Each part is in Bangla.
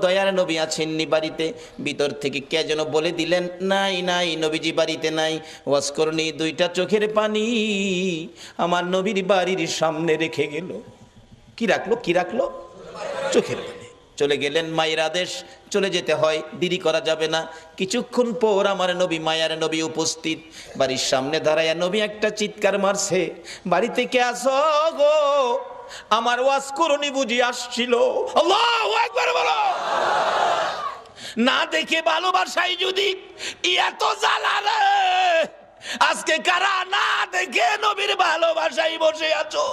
দয়ার নবী আছেননি বাড়িতে? ভিতর থেকে কে যেন বলে দিলেন, নাই নাই, নবীজি বাড়িতে নাই। ওয়াজ করনি দুইটা চোখের পানি আমার নবীর বাড়ির সামনে রেখে গেল। কি রাখলো? কি রাখলো? চোখের পানি। চলে গেলেন, মায়ের আদেশ, চলে যেতে হয়, দেরি করা যাবে না। কিছুক্ষণ পর আমার নবী, মায়ার নবী উপস্থিত। বাড়ির সামনে দাঁড়ায়া নবী একটা চিৎকার মারছে, বাড়ি থেকে আসো গো, আমার ওয়াজ করনি বুঝি আসছিল। আল্লাহু আকবার বলো। না দেখে ভালোবাসাই যদি এত জ্বালা রে, আজকে কারা না দেখে নবীর ভালোবাসাই বসে আছো?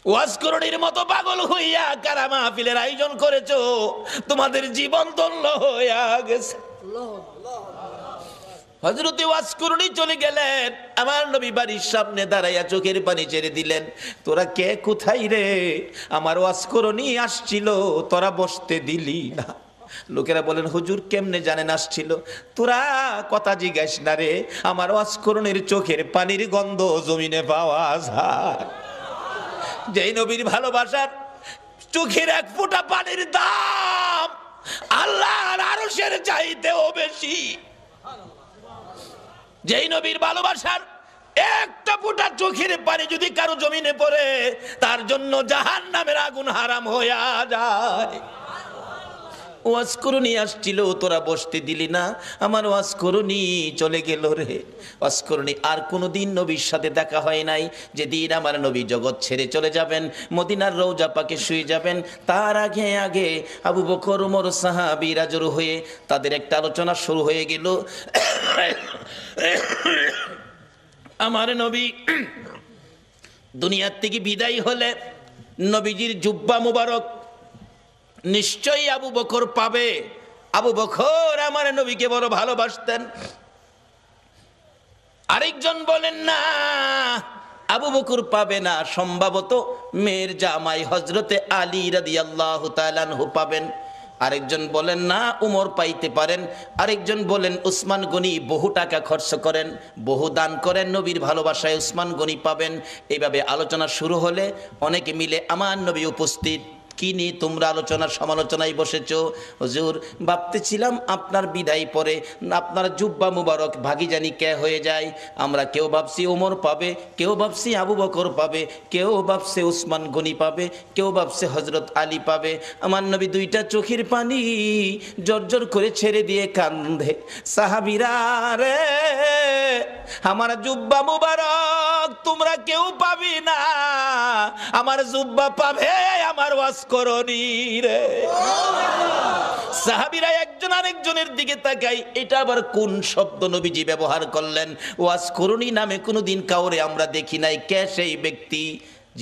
ওয়াজ করণীর মতো পাগল হইয়া কারা মাহফিলের আয়োজন করেছো? তোমাদের জীবন ধন্য হইয়া গেছে। হযরতে ওয়াজ করণী চলে গেলেন, আমার নবী বাড়ির সামনে দাঁড়াইয়া চোখের পানি ছেড়ে দিলেন। তোরা কে, কোথায় রে? আমার ওয়াজ করণী আসছিল, তোরা বসতে দিলি না। লোকেরা বলেন, হুজুর কেমনে জানেন আসছিল? তোরা কথা জিজ্ঞাস না রে, আমার ওয়াজ করণীর চোখের পানির গন্ধ জমিনে পাওয়া যায়। যেই নবীর ভালোবাসার চোখের এক ফোঁটা পানির দাম আল্লাহর আরশের চাইতেও বেশি। যেই নবীর ভালোবাসার একটা ফোঁটা চোখের পানি যদি কারো জমিনে পড়ে, তার জন্য জাহান্নামের আগুন হারাম হইয়া যায়। ওয়াজ করণী আসছিল, তোরা বসতে দিলি না, আমার ওয়াজ করণী চলে গেল রে। ওয়াজ করণী আর কোনোদিন নবীর সাথে দেখা হয় নাই। যেদিন আমার নবী জগৎ ছেড়ে চলে যাবেন, মদিনার রওজা পাকে শুয়ে যাবেন, তার আগে আগে আবু বকর, ওমর, সাহাবীরা জড়ো হয়ে তাদের একটা আলোচনা শুরু হয়ে গেল। আমার নবী দুনিয়ার থেকে বিদায় হলে নবীজির জুব্বা মুবারক নিশ্চয়ই আবু বকর পাবে। আবু বকর আমার নবীকে বড় ভালোবাসতেন। আরেকজন বলেন না, আবু বকর পাবে না, সম্ভবত মেয়ের জামাই হযরতে আলী রাদিয়াল্লাহু তাআলা আনহু পাবেন। আরেকজন বলেন না, উমর পাইতে পারেন। আরেকজন বলেন উসমান গনি বহু টাকা খরচ করেন, বহু দান করেন, নবীর ভালোবাসায় উসমান গনি পাবেন। এইভাবে আলোচনা শুরু হলে অনেকে মিলে আমার নবী উপস্থিত। কি নিয়ে তোমরা আলোচনার সমালোচনায় বসেছো? হুজুর ভাবতেছিলাম আপনার বিদায় পরে আপনার জুব্বা মুবারক ভাগিজানি কে হয়ে যায়। আমরা কেউ ভাবছি ওমর পাবে, কেউ ভাবছি আবু বকর পাবে, কেউ ভাবছে উসমান গনি পাবে, কেউ ভাবছে হযরত আলী পাবে। আমার নবী দুইটা চোখের পানি জর্জর করে ছেড়ে দিয়ে কান্দে, সাহাবীরা রে আমার জুব্বা মুবারক তোমরা কেউ পাবি না, আমার জুব্বা পাবে আমার ওয়াজ করণী রে। সাহাবীরা একজন আরেকজনের দিকে তাকাই, এটা আবার কোন শব্দ নবীজি ব্যবহার করলেন? ওয়াজ করণী নামে কোনোদিন কাউরে আমরা দেখি নাই। কে সেই ব্যক্তি?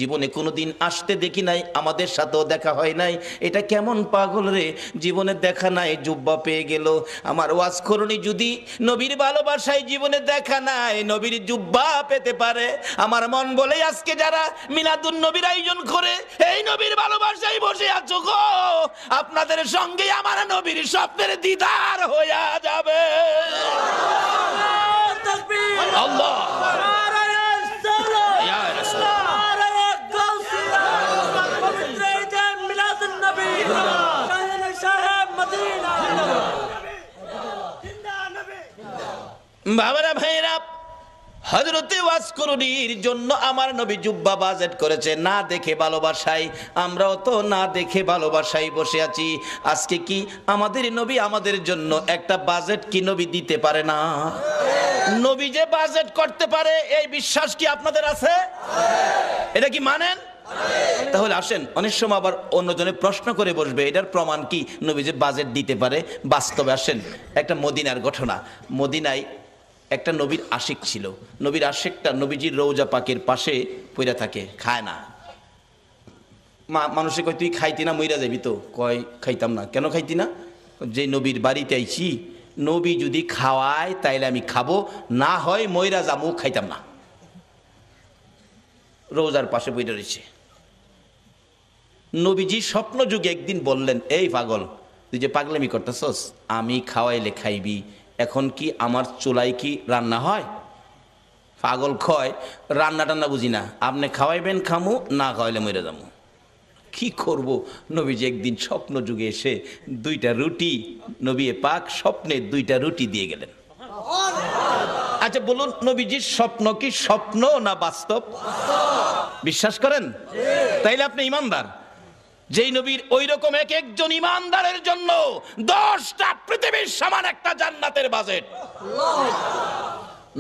জীবনে কোনোদিন আসতে দেখি নাই, আমাদের সাথেও দেখা হয় নাই। এটা কেমন পাগল রে, জীবনে দেখা নাই, জুব্বা পেয়ে গেল। আমার ওয়াজ করণী যদি নবীর ভালোবাসায় জীবনে দেখা নাই, নবীর জুব্বা পেতে পারে। আমার মন বলে আজকে যারা মিলাদুন নবীর আয়োজন করে এই নবীর ভালোবাসায় বসে আছো গো, আপনাদের সঙ্গে আমার নবীর স্বপ্নের দিদার হইয়া যাবে। আল্লাহ বাবারা, ভাইরা, হযরতে ওয়াজ করণীর জন্য আমার নবী জুব্বা বাজেট করেছে না দেখে ভালোবাসায়। আমরাও তো না দেখে ভালোবাসায় বসে আছি। আজকে কি আমাদের নবী আমাদের জন্য একটা বাজেট কি নবী দিতে পারে না? নবী যে বাজেট করতে পারে এই বিশ্বাস কি আপনাদের আছে? এটা কি মানেন? তাহলে আসেন, অনেক সময় আবার অন্যজনে প্রশ্ন করে বসবে এটার প্রমাণ কি নবী যে বাজেট দিতে পারে। বাস্তবে আসেন, একটা মদিনার ঘটনা। মদিনায় একটা নবীর আশিক ছিল। নবীর আশিকটা নবীজির রওজা পাকের পাশে পইরা থাকে, খায় না। মানুষে কয় তুই খাইতি না, মইরা যাবি তো? কয় খাইতাম না। কেন খাইতি না? যে নবীর বাড়িতে আইছি, নবী যদি খাওয়ায় তাইলে আমি খাবো, না হয় মইরা যাবো, খাইতাম না। রওজার পাশে পইরা রয়েছে। নবীজি স্বপ্ন যুগে একদিন বললেন, এই পাগল, তুই যে পাগলামি করতেছস, আমি খাওয়াইলে খাইবি, এখন কি আমার চুলায় কি রান্না হয়? পাগল কয় রান্না টান্না বুঝি না, আপনি খাওয়াইবেন খামু, না খাওয়াইলে মরে যাবো। কি করব। নবীজি একদিন স্বপ্ন যুগে এসে 2টা রুটি, নবী পাক স্বপ্নে 2টা রুটি দিয়ে গেলেন। আচ্ছা বলুন, নবীজির স্বপ্ন কি স্বপ্ন না বাস্তব? বিশ্বাস করেন? তাইলে আপনি ইমানদার। যেই নবীর ওই রকম এক একজন ইমানদারের জন্য 10টা পৃথিবীর সমান একটা জান্নাতের বাজেট।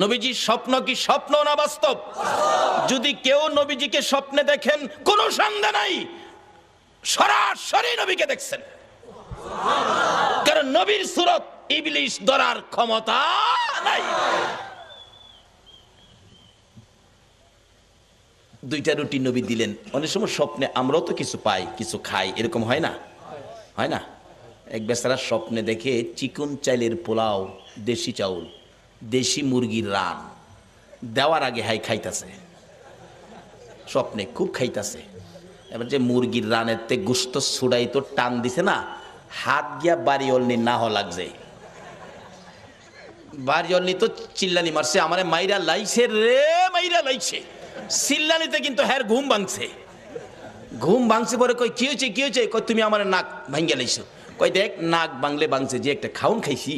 নবীজির স্বপ্ন কি স্বপ্ন না বাস্তব? যদি কেউ নবীজিকে স্বপ্নে দেখেন, কোনো সন্দেহ নাই সরাসরি নবীকে দেখছেন, কারণ নবীর সুরত ইবলিশ ধরার ক্ষমতা নাই। 2টা রুটি নবী দিলেন। অনেক সময় স্বপ্নে আমরাও তো কিছু পাই, কিছু খাই, এরকম হয় না? হয় না? এক বেচারা স্বপ্নে দেখে চিকন চাইলের পোলাও, দেশি চাউল, দেশি মুরগির রান দেওয়ার আগে হাই খাইতাছে, স্বপ্নে খুব খাইতাছে। এবার যে মুরগির রানের তে গুস্ত ছুড়াই তো টান দিছে না, হাত গিয়া বাড়ি অলনি না হ লাগছে। বাড়ি অলনি তো চিল্লানি মারছে, আমারে মাইরা লাইছে রে, মাইরা লাইছে। চিল্লানিতে কিন্তু হ্যার ঘুম ভাঙছে। ঘুম ভাঙছে পরে কই কি হয়েছে, কি হয়েছে? কই তুমি আমার নাক ভাঙ্গা লাইছো। কই দেখ নাক বাংলে ভাঙছে, যে একটা খাউন খাইছি।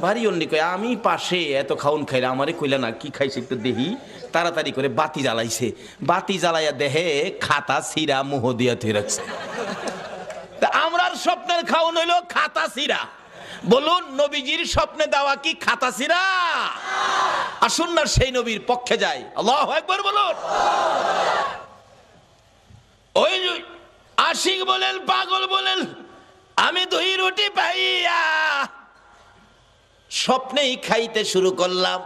বাড়ি অন্য কই আমি পাশে এত খাউন খাইলে আমারে কইলা না কি খাইছে একটু দেহি। তাড়াতাড়ি করে বাতি জ্বালাইছে, বাতি জ্বালাইয়া দেহে খাতা ছিঁড়া মুহ দিয়া থুই রাখছে। তা আমরার স্বপ্নের খাউন হইলো খাতা ছিঁড়া। বলুন নবীজির স্বপ্নে দেওয়া কি খাতা ছিঁড়া? আসুন না সেই নবীর পক্ষে যাই। আল্লাহু আকবার বলুন। ওই আশিক বলেন, পাগল বলেন, আমি 2 রুটি পাইয়া স্বপ্নেই খাইতে শুরু করলাম।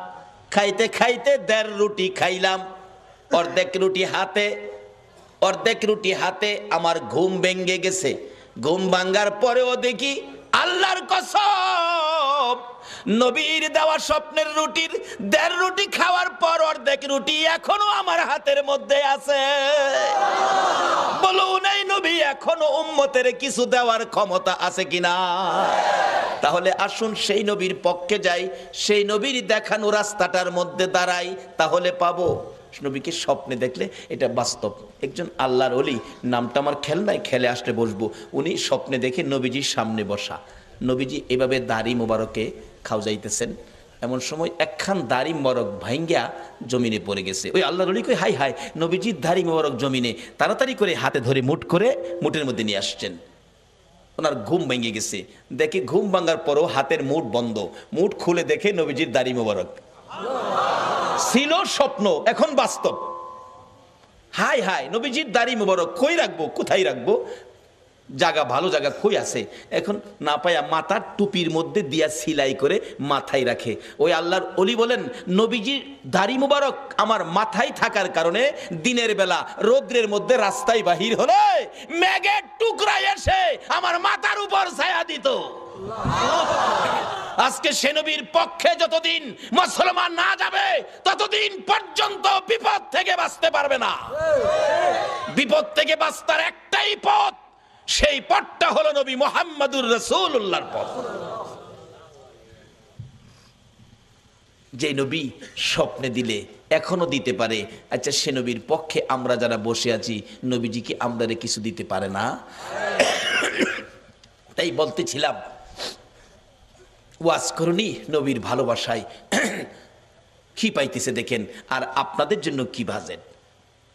খাইতে খাইতে 1.5 রুটি খাইলাম। অর্ধেক রুটি হাতে আমার ঘুম ভেঙে গেছে। ঘুম ভাঙ্গার পরেও দেখি আল্লাহর কসম, নবীর দেওয়া স্বপ্নের রুটির 1.5 রুটি খাওয়ার পর অর্ধেক রুটি এখনো আমার হাতের মধ্যে আছে। বলুন এই নবী এখনো উম্মতের কিছু দেওয়ার ক্ষমতা আছে কিনা? তাহলে আসুন সেই নবীর পক্ষে যাই, সেই নবীর দেখানো রাস্তাটার মধ্যে দাঁড়াই, তাহলে পাবো। নবীকে স্বপ্নে দেখলে এটা বাস্তব। একজন আল্লাহর ওলি, নামটা আমার খেল নাই, খেলে আসলে বসবো। উনি স্বপ্নে দেখে নবীজির সামনে বসা, নবীজি এভাবে দাড়ি মোবারকে খাওয়াইতেছেন। এমন সময় একখান দাড়ি মোবারক ভাঙ্গা জমিনে পড়ে গেছে। ওই আল্লাহর ওলি কই হাই হাই, নবীজির দাড়ি মোবারক জমিনে। তাড়াতাড়ি করে হাতে ধরে মুঠের মধ্যে নিয়ে আসছেন। ওনার ঘুম ভেঙে গেছে। দেখে ঘুম ভাঙার পরও হাতের মুঠ বন্ধ। মুঠ খুলে দেখে নবীজির দাড়ি মোবারক। ছিল স্বপ্ন, এখন বাস্তব। হাই হাই, নবীজির দাড়ি মোবারক কই রাখবো, কোথায় রাখবো? জায়গা, ভালো জায়গা কই আছে? এখন না পাইয়া মাথার টুপির মধ্যে দিয়া সিলাই করে মাথায় রাখে। ওই আল্লাহর ওলি বলেন, নবীজির দাড়ি মোবারক আমার মাথায় থাকার কারণে দিনের বেলা রৌদ্রের মধ্যে রাস্তায় বাহির হলে মেঘের টুকরা এসে আমার মাথার উপর ছায়া দিত। আজকে সে নবীর পক্ষে যতদিন মুসলমান না যাবে ততদিন পর্যন্ত বিপদ থেকে বাঁচতে পারবে না। বিপদ থেকে বাঁচার একটাই পথ, সেই পথটা হলো নবী মুহাম্মদুর রাসূলুল্লাহর পথ। যে নবী স্বপ্নে দিলে এখনো দিতে পারে, আচ্ছা সে নবীর পক্ষে আমরা যারা বসে আছি, নবীজি কি আমাদের কিছু দিতে পারে না? তাই বলতেছিলাম, ওয়াজ করুনি নবীর ভালোবাসায় কি পাইতেছে দেখেন, আর আপনাদের জন্য কি ভাজেন।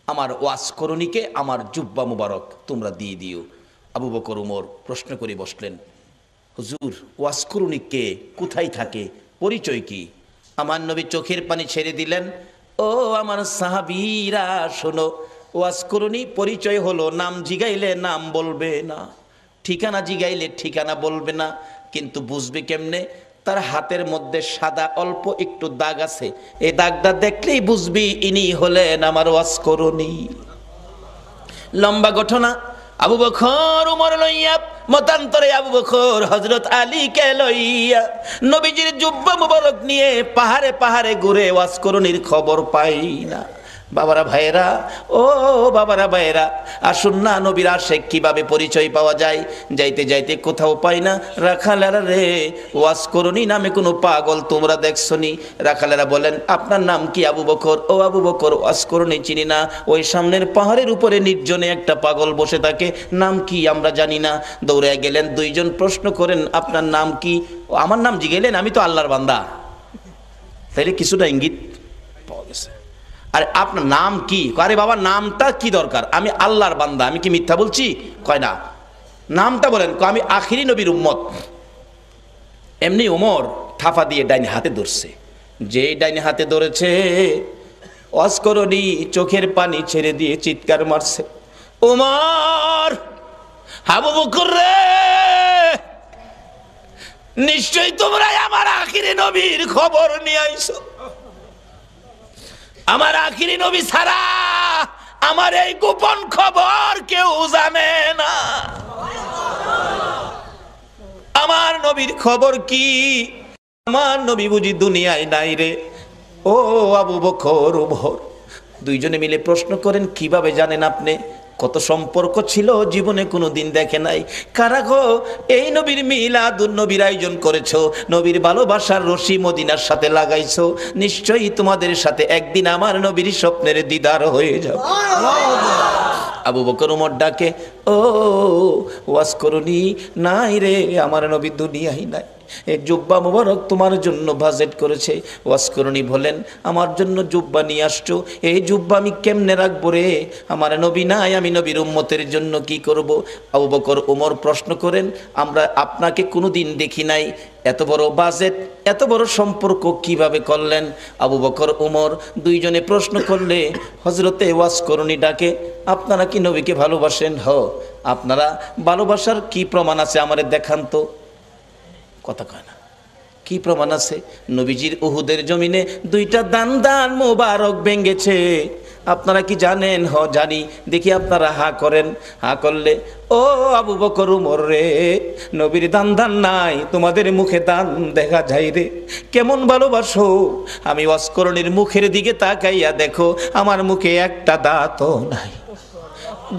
আমার ওয়াজ করুনিকে আমার জুব্বা মুবারক তোমরা দিয়ে দিও। আবু বকর উমর প্রশ্ন করে বসলেন, হুজুর ওয়াজ করুনি কে, কোথায় থাকে, পরিচয় কি? আমার নবী চোখের পানি ছেড়ে দিলেন, ও আমার সাহাবীরা শোনো, ওয়াজ করুনি পরিচয় হলো নাম জিগাইলে নাম বলবে না, ঠিকানা জিগাইলে ঠিকানা বলবে না, কিন্তু বুঝবে কেমনে? তার হাতের মধ্যে সাদা অল্প একটু দাগ আছে, এই দাগটা দেখলেই বুঝবি ইনি হলেন আমার ওয়াজ করুনি। লম্বা ঘটনা। আবু বকর উমর লইয়া, মতান্তরে আবু বকর হযরত আলীকে লইয়া নবীজির জুব্বা মুবারক নিয়ে পাহাড়ে পাহাড়ে ঘুরে ওয়াজ করুনির খবর পাই না। বাবারা ভাইয়েরা, ও বাবারা ভাইয়েরা, আসুন না নবীর আশিক কিভাবে পরিচয় পাওয়া যায়। যাইতে যাইতে কোথাও পাই না, রাখালেরা রে ওয়াজ করনি নামে কোনো পাগল তোমরা দেখছনি। রাখালেরা বলেন আপনার নাম কি? আবু বকর। ও আবু বকর, ওয়াজ করনি চিনি না। ওই সামনের পাহাড়ের উপরে নির্জনে একটা পাগল বসে থাকে, নাম কি আমরা জানি না। দৌড়ে গেলেন, দুইজন প্রশ্ন করেন আপনার নাম কি? আমার নাম জিগেলেন, আমি তো আল্লাহর বান্দা। তাইলে কিছুটা ইঙ্গিত পাওয়া গেছে। আরে আপনার নাম কি? আরে বাবা নামটা কি দরকার, আমি আল্লাহর বান্দা, আমি কি মিথ্যা বলছি? কয় না, নামটা বলেন। আমি আখিরি নবীর উম্মত। এমনি ওমর থাফা দিয়ে ডাইনে হাতে ধরছে। যে ডাইনে হাতে ধরেছে, অস্করণী চোখের পানি ছেড়ে দিয়ে চিৎকার মারছে, ওমর, আবু বকর রে, নিশ্চয়ই তোমরা আমার আখিরি নবীর খবর নিয়ে আইছো। আমার আখিরি নবী ছাড়া আমার এই গোপন খবর কেউ জানে না। আমার নবীর খবর কি? আমার নবী বুঝি দুনিয়ায় নাই রে? ও আবু বকর, ওমর দুইজনে মিলে প্রশ্ন করেন, কিভাবে জানেন আপনি? কত সম্পর্ক ছিল, জীবনে কোনো দিন দেখে নাই। কারা গো? এই নবীর মিলাদুন নবীর আয়োজন করেছো, নবীর ভালোবাসার রশি মদিনার সাথে লাগাইছো, নিশ্চয়ই তোমাদের সাথে একদিন আমার নবীর স্বপ্নের দিদার হয়ে যাবে। আবু বকর ওমর ডাকে, ও ওয়াজ করনি? নাই রে, আমার নবী দুনিয়ায় নাই। এই জুব্বা মুবারক তোমার জন্য বাজেট করেছে। ওয়াজ করনি বলেন, আমার জন্য জুব্বা নিয়ে আসছো, এই জুব্বা আমি কেমনে রাখবো রে? আমার নবী নাই, আমি নবীর উম্মতের জন্য কি করব? আবু বকর ওমর প্রশ্ন করেন, আমরা আপনাকে কোনোদিন দেখি নাই, এত বড় বাজেট, এত বড় সম্পর্ক কিভাবে করলেন? আবু বকর ওমর দুইজনে প্রশ্ন করলে হযরতে ওয়াজ করনি ডাকে, আপনারা কি নবীকে ভালোবাসেন? হ। আপনারা ভালোবাসার কি প্রমাণ আছে আমারে দেখান তো। কথা কয় না, কি প্রমাণ আছে? নবীজির উহুদের জমিনে দুইটা দান মোবারক ভেঙেছে, আপনারা কি জানেন? হ জানি। দেখি আপনারা হা করেন। হা করলে, ও আবু বকর ওমর রে, নবীর দান নাই, তোমাদের মুখে দান দেখা যায় রে। কেমন ভালোবাসো? আমি ওয়াজ করনির মুখের দিকে তাকাইয়া দেখো, আমার মুখে একটা দাঁতও নাই।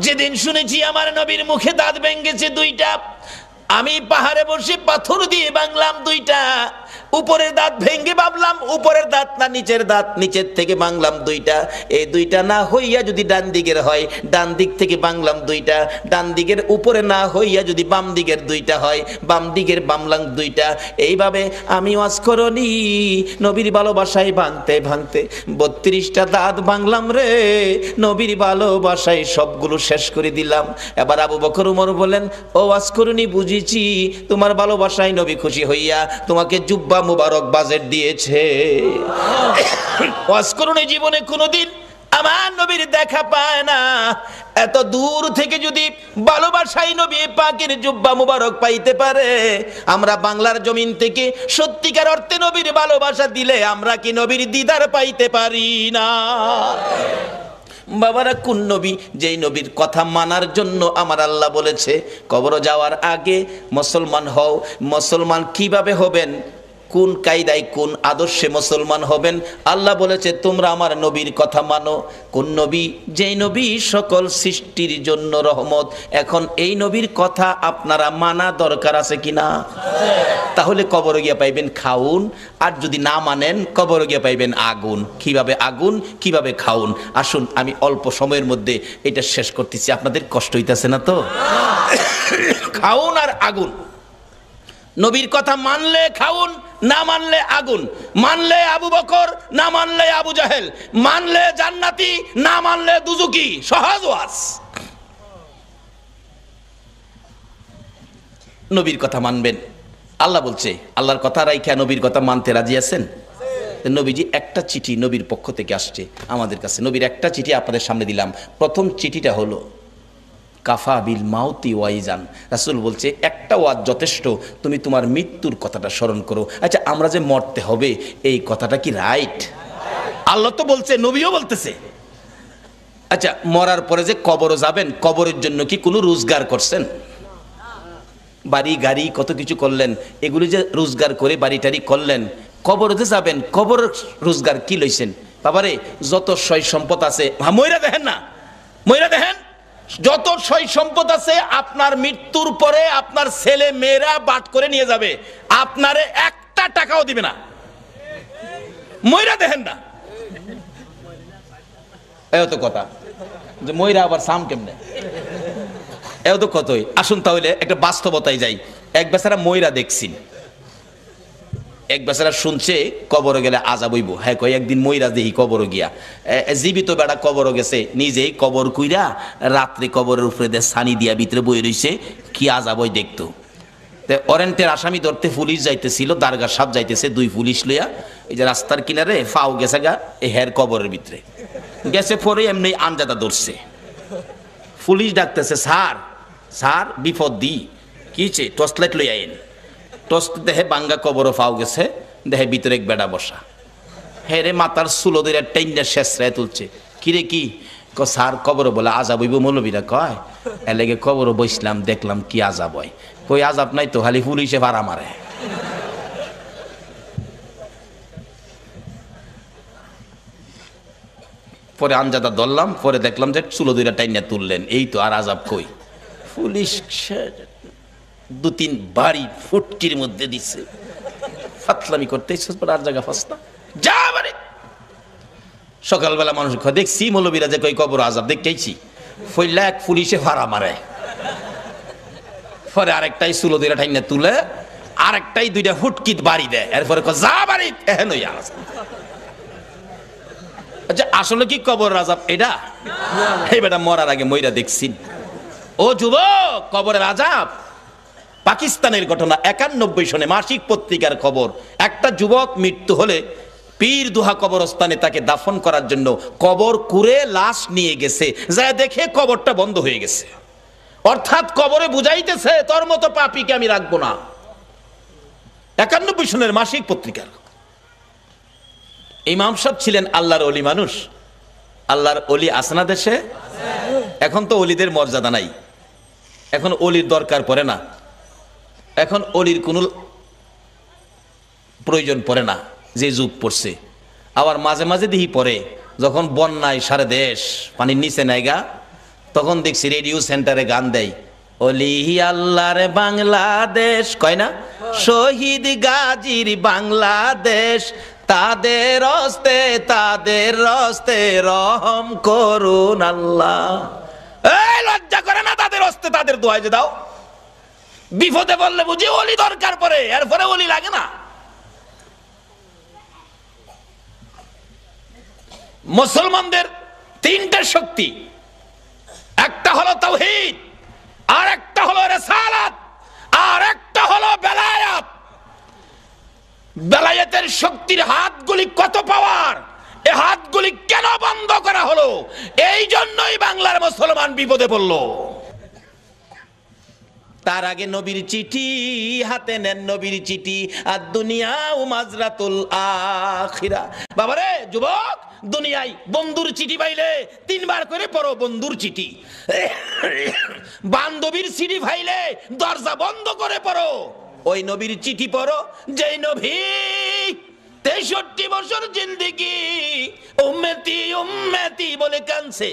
যেদিন শুনেছি আমার নবীর মুখে দাঁত ভেঙেছে দুইটা, আমি পাহাড়ে বসে পাথর দিয়ে ভাঙলাম দুইটা। উপরের দাঁত ভেঙে ভাবলাম উপরের দাঁত না নিচের দাঁত, নিচের থেকে ভাঙলাম দুইটা। এই দুইটা না হইয়া যদি ডান দিকের হয়, ডান দিক থেকে ভাঙলাম দুইটা। ডান দিকের উপরে না হইয়া যদি বাম দিকের দুইটা হয়, বাম দিকের ভাঙলাম দুইটা। এইভাবে আমি ওয়াজ করনি নবীর ভালোবাসায় ভাঙতে ভাঙতে 32টা দাঁত ভাঙলাম রে। নবীর ভালোবাসায় সবগুলো শেষ করে দিলাম। এবার আবু বকর ওমর বলেন, ও ওয়াজ করনি, বুঝেছি তোমার ভালোবাসায় নবী খুশি হইয়া তোমাকে জুব্বা মুবারক বাজেট দিয়েছে। ওয়াজ করনি জীবনে কোনোদিন আমার নবীর দেখা পায় না। এত দূর থেকে যদি ভালোবাসাই নবী পাকের জুব্বা মুবারক পাইতে পারে, আমরা বাংলার জমিন থেকে সত্যিকার অর্থে নবীর ভালোবাসা দিলে আমরা কি নবীর দিদার পাইতে পারি না? বাবারা, কোন নবী? যেই নবীর কথা মানার জন্য আমার আল্লাহ বলেছে কবর যাওয়ার আগে মুসলমান হও। মুসলমান কিভাবে হবেন, কোন কায়দায় কোন আদর্শে মুসলমান হবেন? আল্লাহ বলেছে তোমরা আমার নবীর কথা মানো। কোন নবী? যেই নবী সকল সৃষ্টির জন্য রহমত। এখন এই নবীর কথা আপনারা মানা দরকার আছে কিনা? তাহলে কবরে গিয়া পাইবেন খাউন, আর যদি না মানেন কবরে গিয়া পাইবেন আগুন। কিভাবে আগুন, কিভাবে খাউন? আসুন আমি অল্প সময়ের মধ্যে এটা শেষ করতেছি, আপনাদের কষ্ট হইতেছে না তো? খাউন আর আগুন। নবীর কথা মানলে খাউন, না মানলে আগুন। মানলে আবু বকর, না মানলে আবু জাহেল। মানলে জান্নাতি, না মানলে দুজুকি। সহজ ওয়াজ। নবীর কথা মানবেন। আল্লাহ বলছে, আল্লাহর কথা রাইখা নবীর কথা মানতে রাজি আছেন? নবীজি একটা চিঠি নবীর পক্ষ থেকে আসছে আমাদের কাছে। নবীর একটা চিঠি আপনাদের সামনে দিলাম। প্রথম চিঠিটা হলো কাফা বিল মাউতি ওয়াইজান। রাসূল বলছে একটা ওয়াজ যথেষ্ট, তুমি তোমার মৃত্যুর কথাটা স্মরণ করো। আচ্ছা, আমরা যে মরতে হবে এই কথাটা কি রাইট? আল্লাহ তো বলছে, নবীও বলতেছে। আচ্ছা, মরার পরে যে কবরে যাবেন, কবরের জন্য কি কোনো রোজগার করছেন? বাড়ি গাড়ি কত কিছু করলেন, এগুলি যে রোজগার করে বাড়ি টাড়ি করলেন, কবরে যে যাবেন কবর রোজগার কি লইছেন? বাবারে যত সয় সম্পদ আছে, ময়রা দেখেন না, ময়রা দেখেন, যত সয় সম্পদ আছে আপনার মৃত্যুর পরে আপনার ছেলে মেয়েরা বাট করে নিয়ে যাবে, আপনারে একটা টাকাও দিবে না। ময়রা দেখেন না, এও তো কথা যে ময়রা আবার সাম কেমনে, এও তো কতই। আসুন তাহলে একটা বাস্তবতায় যাই। এক বেচারা ময়রা দেখছেন, এক বেচারা শুনছে কবর গেলে আজাব হইব। হ্যাঁ কয় একদিন ময়রা দেহি কবর গিয়া, জীবিত বেড়া কবর গেছে, নিজেই কবর কুইরা রাত্রে কবরের উপরে দিয়ে সানি দিয়া ভিতরে বই রইছে, কি আজাব হয় দেখতো। ওয়ারেন্টের আসামি ধরতে পুলিশ যাইতেছিল, দারগা সাপ যাইতেছে, দুই পুলিশ লইয়া এই যে রাস্তার কিনারে ফাও গেছে গা এই হের কবরের ভিতরে গেছে, পরে এমনি আঞ্জাদা ধরছে। পুলিশ ডাকতেছে, স্যার স্যার বিপদ দি, কি হয়েছে, টর্চ লাইট লই আইন। টর্চ দেখে বাঙ্গা কবরও ফাও গেছে, দেখে ভিতরে এক বেড়া বসা, হেরে মাথার চুলো ধরে টেন্ডার শেষ রায় তুলছে। কিরে কি স্যার কবর বলে আজাব হইব, মৌলবীরা কয় এলেগে কবর বসলাম, দেখলাম কি আজাব হয়। কই আজাব নাই তো, খালি পুলিশে ভাড়া মারে। পরে আঞ্জাদা ধরলাম, পরে দেখলাম যে চুলো দুইটা টাইনা তুললেন, এই তো, আর আজাব কই। পুলিশ দু তিন বাড়ি ফুটকির মধ্যে দিচ্ছে, ফাতলামি করতে আর জায়গা ফাঁসনা যা বাড়ি। সকালবেলা মানুষ দেখছি মৌলবীরা যে কই কবর আজাব দেখতেছি, ফইলা এক পুলিশে ভাড়া মারে। পরে আরেকটাই চুলো দুইটা টাইনা তুলে, আরেকটাই দুইটা ফুটকিত বাড়ি দেয়, এরপরে যা বাড়ি এহেন হইয়া আছে। আচ্ছা আসলে কি কবর আজাব এটা? এই বেটা মরার আগে মইরা দেখছিন। ও যুবক, কবরের আজাব পাকিস্তানের ঘটনা, 91 সনে মাসিক পত্রিকার খবর। একটা যুবক মৃত্যু হলে পীর দুহা কবরস্থানে তাকে দাফন করার জন্য কবর কুড়ে লাশ নিয়ে গেছে, যা দেখে কবরটা বন্ধ হয়ে গেছে। অর্থাৎ কবরে বুঝাইতেছে তোর মতো পাপীকে আমি রাখবো না। 91 সনের মাসিক পত্রিকার। ইমাম সাহেব ছিলেন আল্লাহর ওলি মানুষ। আল্লাহর ওলি আসনা দেশে, এখন তো ওলিদের মর্যাদা নাই, এখন ওলির দরকার পড়ে না, এখন ওলির কোনো প্রয়োজন পড়ে না, যে যুগ পড়ছে। আবার মাঝে মাঝে দিহি পড়ে, যখন বন্যায় সারা দেশ পানির নিচে নাইগা, তখন দেখছি রেডিও সেন্টারে গান দেয়, ওলি আল্লাহর বাংলাদেশ, কয় না, শহীদ গাজীর বাংলাদেশ, তাদের হস্তে রহম করুন আল্লাহ। এই লজ্জা করে না তাদের হস্তে তাদের দোয়াই যে দাও? বিপদে বললে বুঝি ওলি দরকার পড়ে, এরপরে ওলি লাগে না। মুসলমানদের তিনটা শক্তি, একটা হলো তাওহীদ, আর একটা হলো রিসালাত, আর একটা হলো বেলায়াত। বেলায়েতের শক্তির হাতগুলি কত পাওয়ার, এই হাতগুলি কেন বন্ধ করা হলো? এই জন্যই বাংলার মুসলমান বিপদে পড়ল। তার আগে নবীর চিঠি হাতে নেন, নবীর চিঠি, আর দুনিয়া ও মাজরাতুল আখিরা। বাবারে যুবক, দুনিয়ায় বন্ধুর চিঠি পাইলে 3 বার করে পড়ো বন্ধুর চিঠি, বান্ধবীর চিঠি পাইলে দরজা বন্ধ করে পড়ো ওই নবীর চিঠি পড়ো, যেই নবী 63 বছর জিন্দেগি উম্মতি উম্মতি বলে কানছে,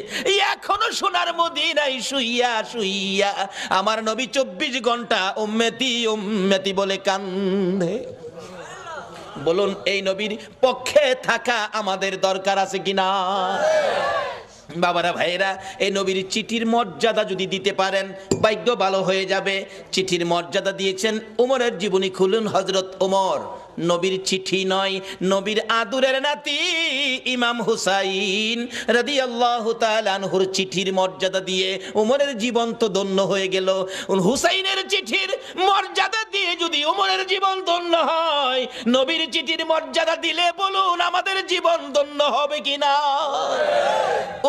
এখনো সোনার মদিনায় শুইয়া শুইয়া আমার নবী 24 ঘন্টা উম্মতি উম্মতি বলে কান্দে। বলুন এই নবীর পক্ষে থাকা আমাদের দরকার আছে কিনা? বাবারা ভাইয়েরা, এই নবীর চিঠির মর্যাদা যদি দিতে পারেন ভাগ্য ভালো হয়ে যাবে। চিঠির মর্যাদা দিয়েছেন উমরের জীবনী খুলুন, হযরত ওমর নবীর চিঠি নয়, নবীর আদুরের নাতি ইমাম হুসাইন রাদিয়াল্লাহু তাআলা আনহুর চিঠির মর্যাদা দিয়ে উমরের জীবন তো ধন্য হয়ে গেল। হুসাইনের চিঠির মর্যাদা দিয়ে যদি উমরের জীবন ধন্য হয়, নবীর চিঠির মর্যাদা দিলে বলুন আমাদের জীবন ধন্য হবে কিনা?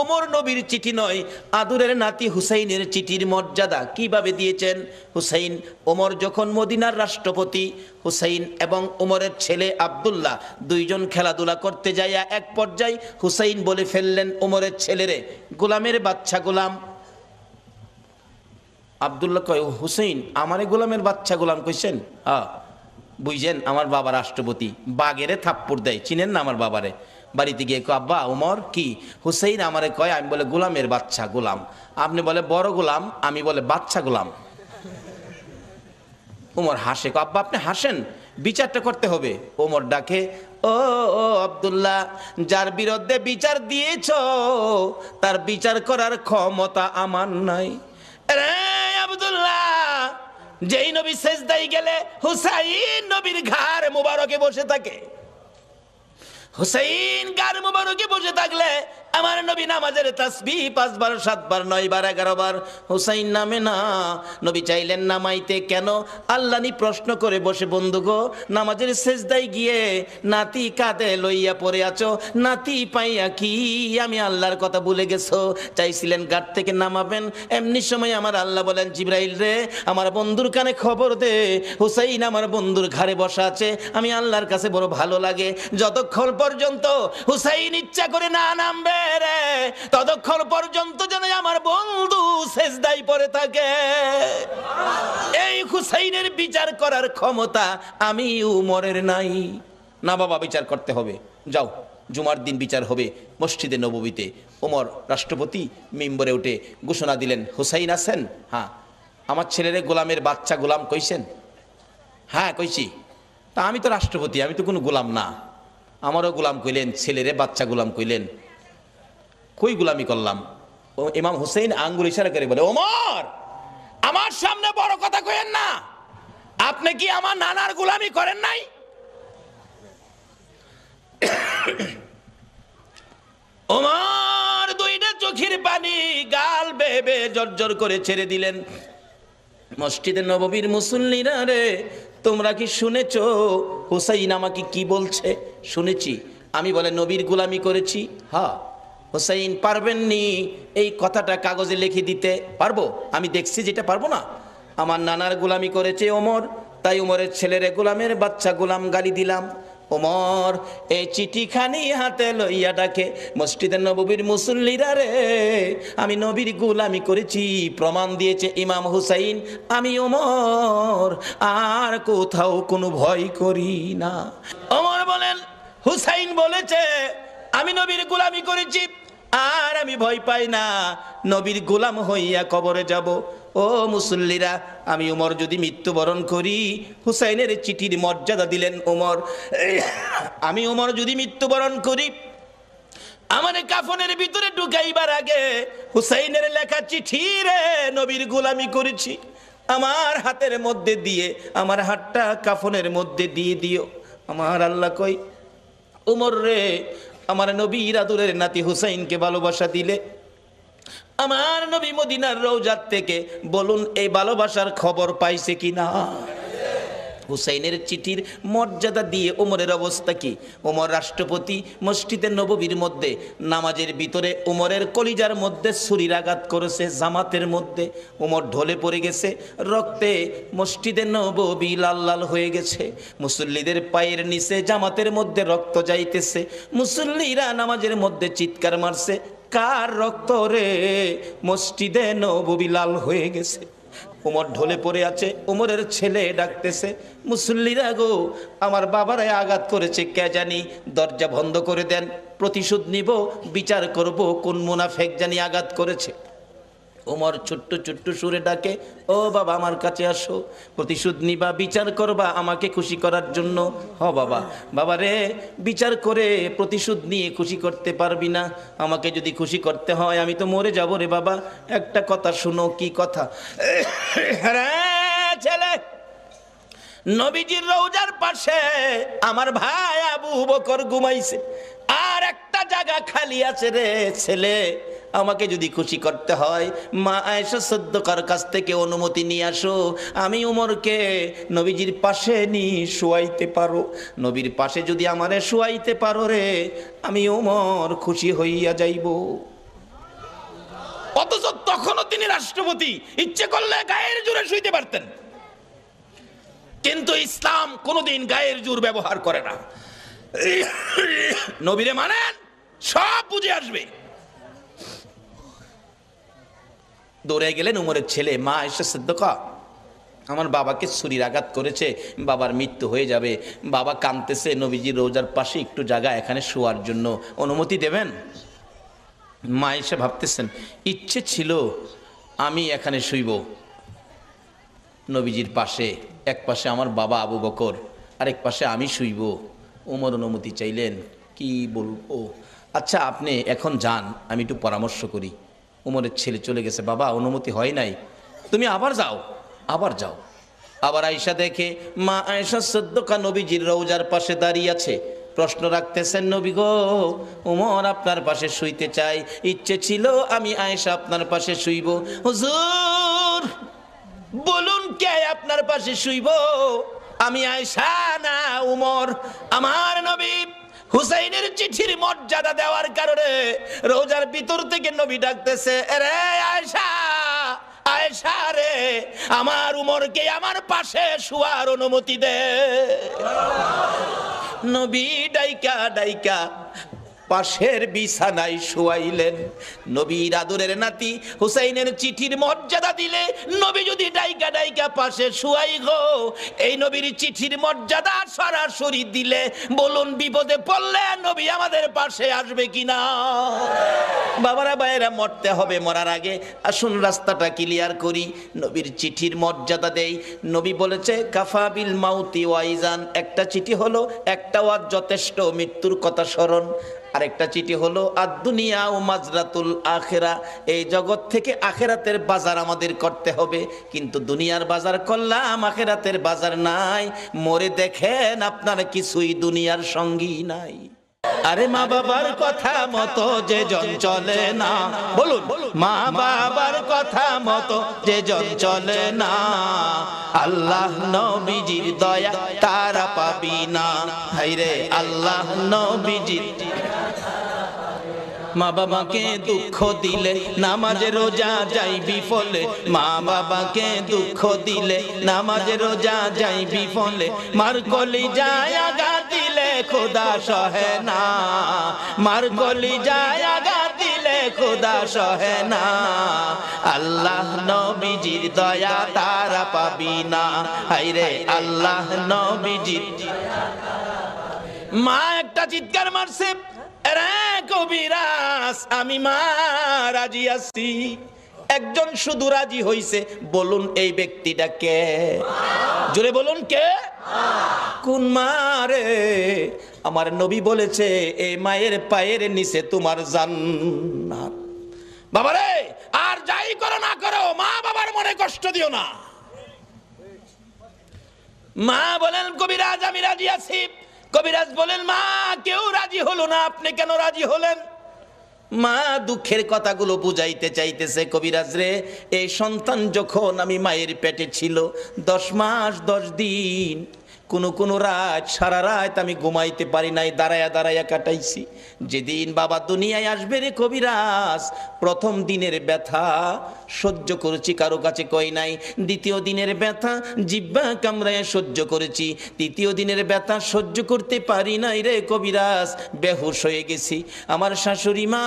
ওমর নবীর চিঠি নয়, আদুরের নাতি হুসাইনের চিঠির মর্যাদা কিভাবে দিয়েছেন? হুসাইন, ওমর যখন মদিনার রাষ্ট্রপতি, হুসাইন এবং ওমরের ছেলে আব্দুল্লাহ দুইজন খেলাধুলা করতে যাইয়া এক পর্যায়ে হুসাইন বলে ফেললেন ওমরের ছেলেরে, গোলামের বাচ্চা গোলাম। আব্দুল্লাহ কয়, হুসাইন আমারে গোলামের বাচ্চা গোলাম কইছেন? বুঝছেন আমার বাবা রাষ্ট্রপতি, বাগেরে থাপ্পড় দেয়, চিনেন না আমার বাবারে? বাড়িতে গিয়ে কয় আব্বা উমর কি? হুসাইন আমারে কয়, আমি বলে গোলামের বাচ্চা গোলাম, আপনি বলে বড় গোলাম, আমি বলে বাচ্চা গোলাম। উমর হাসে, কয় আব্বা আপনি হাসেন, বিচারটা করতে হবে। ওমর ডাকে, ও ও আব্দুল্লাহ, যার বিরুদ্ধে বিচার দিয়েছ তার বিচার করার ক্ষমতা আমার নাই। রে আব্দুল্লাহ, যেই নবী সেজদায় গেলে হুসাইন নবীর ঘাড় মুবারকে বসে থাকে, হুসাইন গার মুবারকে বসে থাকলে আমার নবী নামাজের তাসবিহ 5 বার 7 বার 9 বার 11 বার হুসাইন নামে না। নবী চাইলেন নামাইতে, কেন? আল্লাহনি প্রশ্ন করে বসে, বন্ধু গো, নামাজের সেজদায় গিয়ে নাতি কাঁধে লইয়া পড়ে আছো, নাতি পাইয়া কি আমি আল্লাহর কথা ভুলে গেছো? চাইছিলেন গাট থেকে নামাবেন, এমনি সময় আমার আল্লাহ বলেন, জিবরাইল রে, আমার বন্ধুর কানে খবর দে, হুসাইন আমার বন্ধুর ঘাড়ে বসা আছে, আমি আল্লাহর কাছে বড় ভালো লাগে, যতক্ষণ পর্যন্ত হুসাইন ইচ্ছা করে না নামবে রে, ততক্ষণ পর্যন্ত যেন আমার বন্ধু সেজদায় পড়ে থাকে। এই হুসাইনের বিচার করার ক্ষমতা আমি উমরের নাই। না বাবা, বিচার করতে হবে, যাও, জুমার দিন বিচার হবে মসজিদে নববীতে। ওমর রাষ্ট্রপতি মিম্বরে উঠে ঘোষণা দিলেন, হুসাইন আছেন? হ্যাঁ। আমার ছেলেরে গোলামের বাচ্চা গোলাম কইছেন? হ্যাঁ কইছি। তা আমি তো রাষ্ট্রপতি, আমি তো কোনো গোলাম না, আমারও গোলাম কইলেন, ছেলেরে বাচ্চা গোলাম কইলেন, কই গোলামি করলাম? ইমাম হুসাইন আঙ্গুল ইশারা করে বলে, ওমর, আমার সামনে বড় কথা কইেন না, আপনি কি আমার নানার গোলামি করেন নাই? ওমর দুইটা চোখের পানি গাল বেয়ে বেয়ে জর্জর করে ছেড়ে দিলেন। মসজিদে নববীর মুসল্লিরা রে, তোমরা কি শুনেছো হুসাইন আমাকে কি বলছে? শুনেছি। আমি বলে নবীর গোলামি করেছি। হ্যাঁ। হুসাইন পারবেননি এই কথাটা কাগজে লিখে দিতে? পারবো, আমি দেখছি যেটা পারবো না। আমার নানার গোলামি করেছে ওমর, তাই ওমরের ছেলেরে গোলামের বাচ্চা গোলাম গালি দিলাম। ওমর এই চিঠিখানি হাতে লইয়া ডাকে, মসজিদের নববীর মুসল্লিরা রে, আমি নবীর গোলামি করেছি, প্রমাণ দিয়েছে ইমাম হুসাইন, আমি ওমর আর কোথাও কোনো ভয় করি না। ওমর বলেন, হুসাইন বলেছে আমি নবীর গোলামি করেছি আর আমি ভয় পাই না, নবীর গোলাম হইয়া কবরে যাব। ও মুসল্লিরা, আমি উমর যদি মৃত্যুবরণ করি, হুসাইনের চিঠির মর্যাদা দিলেন ওমর, আমি উমর যদি মৃত্যুবরণ করি, আমার কাফনের ভিতরে ঢুকাইবার আগে হুসাইনের লেখা চিঠি রে, নবীর গোলামি করেছি, আমার হাতের মধ্যে দিয়ে, আমার হাতটা কাফনের মধ্যে দিয়ে দিও। আমার আল্লাহ কই, উমর রে, আমার নবীর আদরের নাতি হুসাইনকে ভালোবাসা দিলে, আমার নবী মদিনার রওজাত থেকে বলুন এই ভালোবাসার খবর পাইছে কিনা? হুসাইনের চিঠির মর্যাদা দিয়ে ওমরের অবস্থা কি? ওমর রাষ্ট্রপতি, মসজিদের নববীর মধ্যে নামাজের ভিতরে ওমরের কলিজার মধ্যে ছুরির আঘাত করেছে, জামাতের মধ্যে ওমর ঢলে পড়ে গেছে, রক্তে মসজিদের নববী লাল লাল হয়ে গেছে, মুসল্লিদের পায়ের নিচে জামাতের মধ্যে রক্ত যাইতেছে, মুসল্লিরা নামাজের মধ্যে চিৎকার মারছে, কার রক্ত রে? মসজিদে নববী লাল হয়ে গেছে। ওমর ঢলে পড়ে আছে, ওমরের ছেলে ডাকতেছে, মুসল্লিরা গো, আমার বাবারে আঘাত করেছে, কে জানি, দরজা বন্ধ করে দেন, প্রতিশোধ নিব, বিচার করব কোন মুনাফেক জানি আঘাত করেছে। ওমর ছোট্ট ছোট্ট সুরে ডাকে, ও বাবা আমার কাছে আসো, প্রতিশোধ নিবা, বিচার করবা আমাকে খুশি করার জন্য। হ বাবা, বাবা রে, বিচার করে প্রতিশোধ নিয়ে খুশি করতে পারবি না, আমাকে যদি খুশি করতে হয় আমি তো মরে যাব রে বাবা, একটা কথা শুনো। কি কথা? ছেলে, নবীজির রওজার পাশে আমার ভাই আবু বকর ঘুমাইছে, আর একটা জায়গা খালি আছে রে ছেলে, আমাকে যদি খুশি করতে হয় মা আয়েশা সিদ্দিকার কাছ থেকে অনুমতি নিয়ে আসো, আমি উমরকে নবীজির পাশে নিয়ে শোয়াইতে পারো, নবীর পাশে যদি আমারে শোয়াইতে পারো রে, আমি উমর খুশি হইয়া যাইব। অথচ তখনও তিনি রাষ্ট্রপতি, ইচ্ছে করলে গায়ের জোরে শুইতে পারতেন, কিন্তু ইসলাম কোনোদিন গায়ের জোর ব্যবহার করে না। নবীরে মানেন, সব বুঝে আসবে। দৌড়ে গেলেন উমরের ছেলে মা আয়েশা সিদ্দিকা, আমার বাবাকে ছুরির আঘাত করেছে, বাবার মৃত্যু হয়ে যাবে, বাবা কাঁদতেছে, নবীজির রোজার পাশে একটু জায়গা এখানে শোয়ার জন্য অনুমতি দেবেন? মা এসে ভাবতেছেন, ইচ্ছে ছিল আমি এখানে শুইব নবীজির পাশে, এক পাশে আমার বাবা আবু বকর, আরেক পাশে আমি শুইব। ওমর অনুমতি চাইলেন, কি বলবো, আচ্ছা আপনি এখন যান, আমি একটু পরামর্শ করি। ওমরের ছেলে চলে গেছে, বাবা অনুমতি হয় নাই, তুমি আবার যাও, আবার যাও। আবার আয়েশা দেখে, মা আয়েশা সিদ্দিকা নবীজির রওজার পাশে দাঁড়িয়ে আছে, প্রশ্ন রাখতেছেন, নবী গো, ওমর আপনার পাশে শুইতে চাই, ইচ্ছে ছিল আমি আয়েশা আপনার পাশে শুইব। হুজুর বলুন কে আপনার পাশে শুইব, আমি আয়েশা না উমর? আমার নবী হুসাইনের চিঠির মর্যাদা দেওয়ার কারণে রোজার ভিতর থেকে নবী ডাকতেছে, আরে আয়েশা, আয়েশা রে, আমার উমরকে আমার পাশে শুয়ার অনুমতি দে। নবী ডাইকা ডাইকা পাশের বিছানায় শুয়াইলেন। নবীর আদরের নাতি হুসাইনের চিঠির মর্যাদা দিলে নবী যদি ডাইকা ডাইকা পাশে শুয়াই গো, এই নবীর চিঠির মর্যাদা সরাসরি দিলে বলুন বিপদে পড়লে নবী আমাদের পাশে আসবে কিনা? বাবারা ভাইয়েরা, মরতে হবে, মরার আগে আসুন রাস্তাটা ক্লিয়ার করি। নবীর চিঠির মর্যাদা দেই। নবী বলেছে কাফা বিল মাউতি ওয়াইজান, একটা চিঠি হলো একটা ওয়াজ যথেষ্ট, মৃত্যুর কথা স্মরণ। আরেকটা চিঠি হলো আদ-দুনিয়া ও মাজরাতুল আখিরা, এই জগৎ থেকে আখিরাতের বাজার আমাদের করতে হবে, কিন্তু দুনিয়ার বাজার করলাম, আখিরাতের বাজার নাই। মরে দেখেন আপনার কিছুই দুনিয়ার সঙ্গী নাই। আরে মা বাবার কথা মতো যে জন চলে না, বলুন মা বাবার কথা মতো যে জন চলে না, আল্লাহ নবীজির দয়া তারা পাবি না। হায়রে আল্লাহ নবীজির। মা বাবাকে দুঃখ দিলে নামাজে রোজা যাই বিফলে, মা বাবাকে দুঃখ দিলে নামাজে রোজা যাই বিফলে, মার কলি যায় আঘাত দিলে খোদা সহে না, মার কলি যায় আঘাত দিলে খোদা সহে না, আল্লাহ নবীজির দয়া তারা পাবি না। হায়রে আল্লাহ নবীজির। মা একটা চিৎকার মারছে, কবিরাজ আমি মা রাজি আছি। একজন শুধু রাজি হইছে, বলুন এই ব্যক্তিটা কে? জোরে বলুন কে? কোন মা রে? আমার নবী বলেছে এই মায়ের পায়ের নিচে তোমার জান্নাত। বাবারে, আর যাই করো না করো, মা বাবার মনে কষ্ট দিও না। মা বলেন কবিরাজ আমি রাজি আছি। কবিরাজ বলেন মা কেউ রাজি হলো না, আপনি কেন রাজি হলেন? মা দুঃখের কথাগুলো বুঝাইতে চাইতেছে, কবিরাজ রে, এই সন্তান যখন আমি মায়ের পেটে ছিল 10 মাস 10 দিন, কোন রাত সারা রাত আমি ঘুমাইতে পারি নাই, দাঁড়ায়া দাঁড়ায়া কাটাইছি। যেদিন বাবা দুনিয়ায় আসবে রে কবিরাজ, প্রথম দিনের ব্যথা সহ্য করেছি, কারো কাছে কই নাই। দ্বিতীয় দিনের ব্যথা জিহ্বা কামড়ায় সহ্য করেছি। তৃতীয় দিনের ব্যথা সহ্য করতে পারি নাই রে কবিরাজ, বেহুশ হয়ে গেছি। আমার শাশুড়ি মা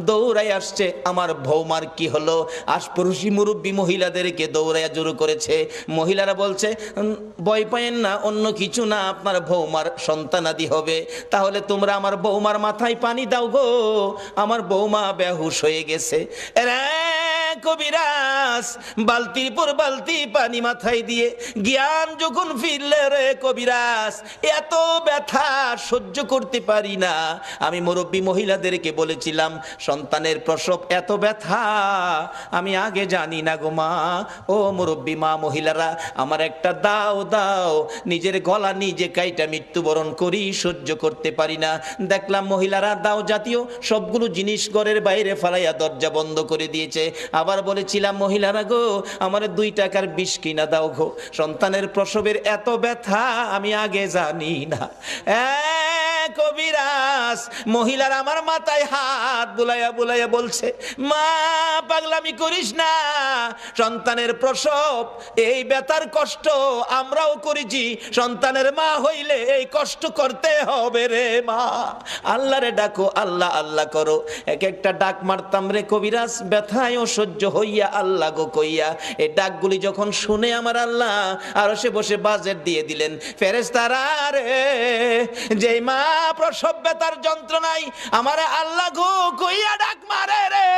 দৌড়ায় আসছে, আমার বৌমার কি হলো? আশপাশি মুরব্বী মহিলাদেরকে দৌড়াইয়া জোর করেছে। মহিলারা বলছে ভয় পায়েন না, অন্য কিছু না, আপনার বৌমার সন্তানাদি হবে। তাহলে তোমরা আমার বৌমার মাথায় পানি দাও গো, আমার বৌমা বেহুশ হয়ে গেছে। কবিরাজ বালতির পর বালতি পানি মাথায় দিয়ে জ্ঞান যখন ফিরলে রে কবিরাজ, এত ব্যথা সহ্য করতে পারি না। আমি মুরব্বী মহিলাদেরকে বলেছিলাম সন্তানের প্রসব এত ব্যথা আমি আগে জানি না গো মা। ও মুরব্বী মা মহিলারা, আমার একটা দাও দাও, নিজের গলা নিজে কাইটা মৃত্যুবরণ করি, সহ্য করতে পারি না। দেখলাম মহিলারা দাও জাতীয় সবগুলো জিনিস ঘরের বাইরে ফেলাইয়া দরজা বন্ধ করে দিয়েছে। আবার বলেছিলাম মহিলারা গো, আমার 2 টাকার বিষ কিনা দাও গো, সন্তানের প্রসবের এত ব্যথা আমি আগে জানি না। কবিরাজ, মহিলার আমার মাথায় হাত বুলাইয়া বুলাইয়া বলছে, মা পাগলামি করিস না, সন্তানের প্রসব এই ব্যথার কষ্ট আমরাও করেছি, সন্তানের মা হইলে এই কষ্ট করতে হবে রে মা, আল্লাহরে ডাকো, আল্লাহ আল্লাহ করো। এক একটা ডাক মারতাম রে কবিরাজ, ব্যথায় অসহ্য হইয়া আল্লাহ গো কইয়া। এই ডাকগুলি যখন শুনে আমার আল্লাহ আরশে বসে বাজেট দিয়ে দিলেন, ফেরেশতারা রে যেই মা প্রসব ব্যথার যন্ত্রণায় আমার আল্লাহ গো কইয়া ডাক মারে রে,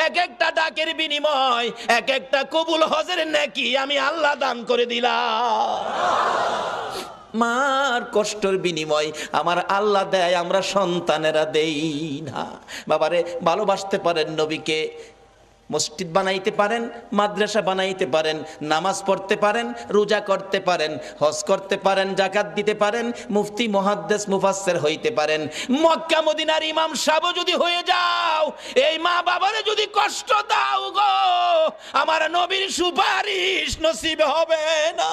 এক একটা ডাকের বিনিময় এক একটা কবুল হজের নেকি আমি আল্লাহ দান করে দিলাম। মার কষ্টের বিনিময় আমার আল্লাহ দেয়, আমরা সন্তানেরা দেই না। বাবারে ভালোবাসতে পারেন নবীকে, মসজিদ বানাইতে পারেন, মাদ্রাসা বানাইতে পারেন, নামাজ পড়তে পারেন, রোজা করতে পারেন, হজ করতে পারেন, যাকাত দিতে পারেন, মুফতি মুহাদ্দিস মুফাসসির হইতে পারেন, মক্কা মদিনার ইমাম সাহেব যদি হয়ে যাও, এই মা বাবারে যদি কষ্ট দাও গো, আমার নবীর সুপারিশ নসিব হবে না।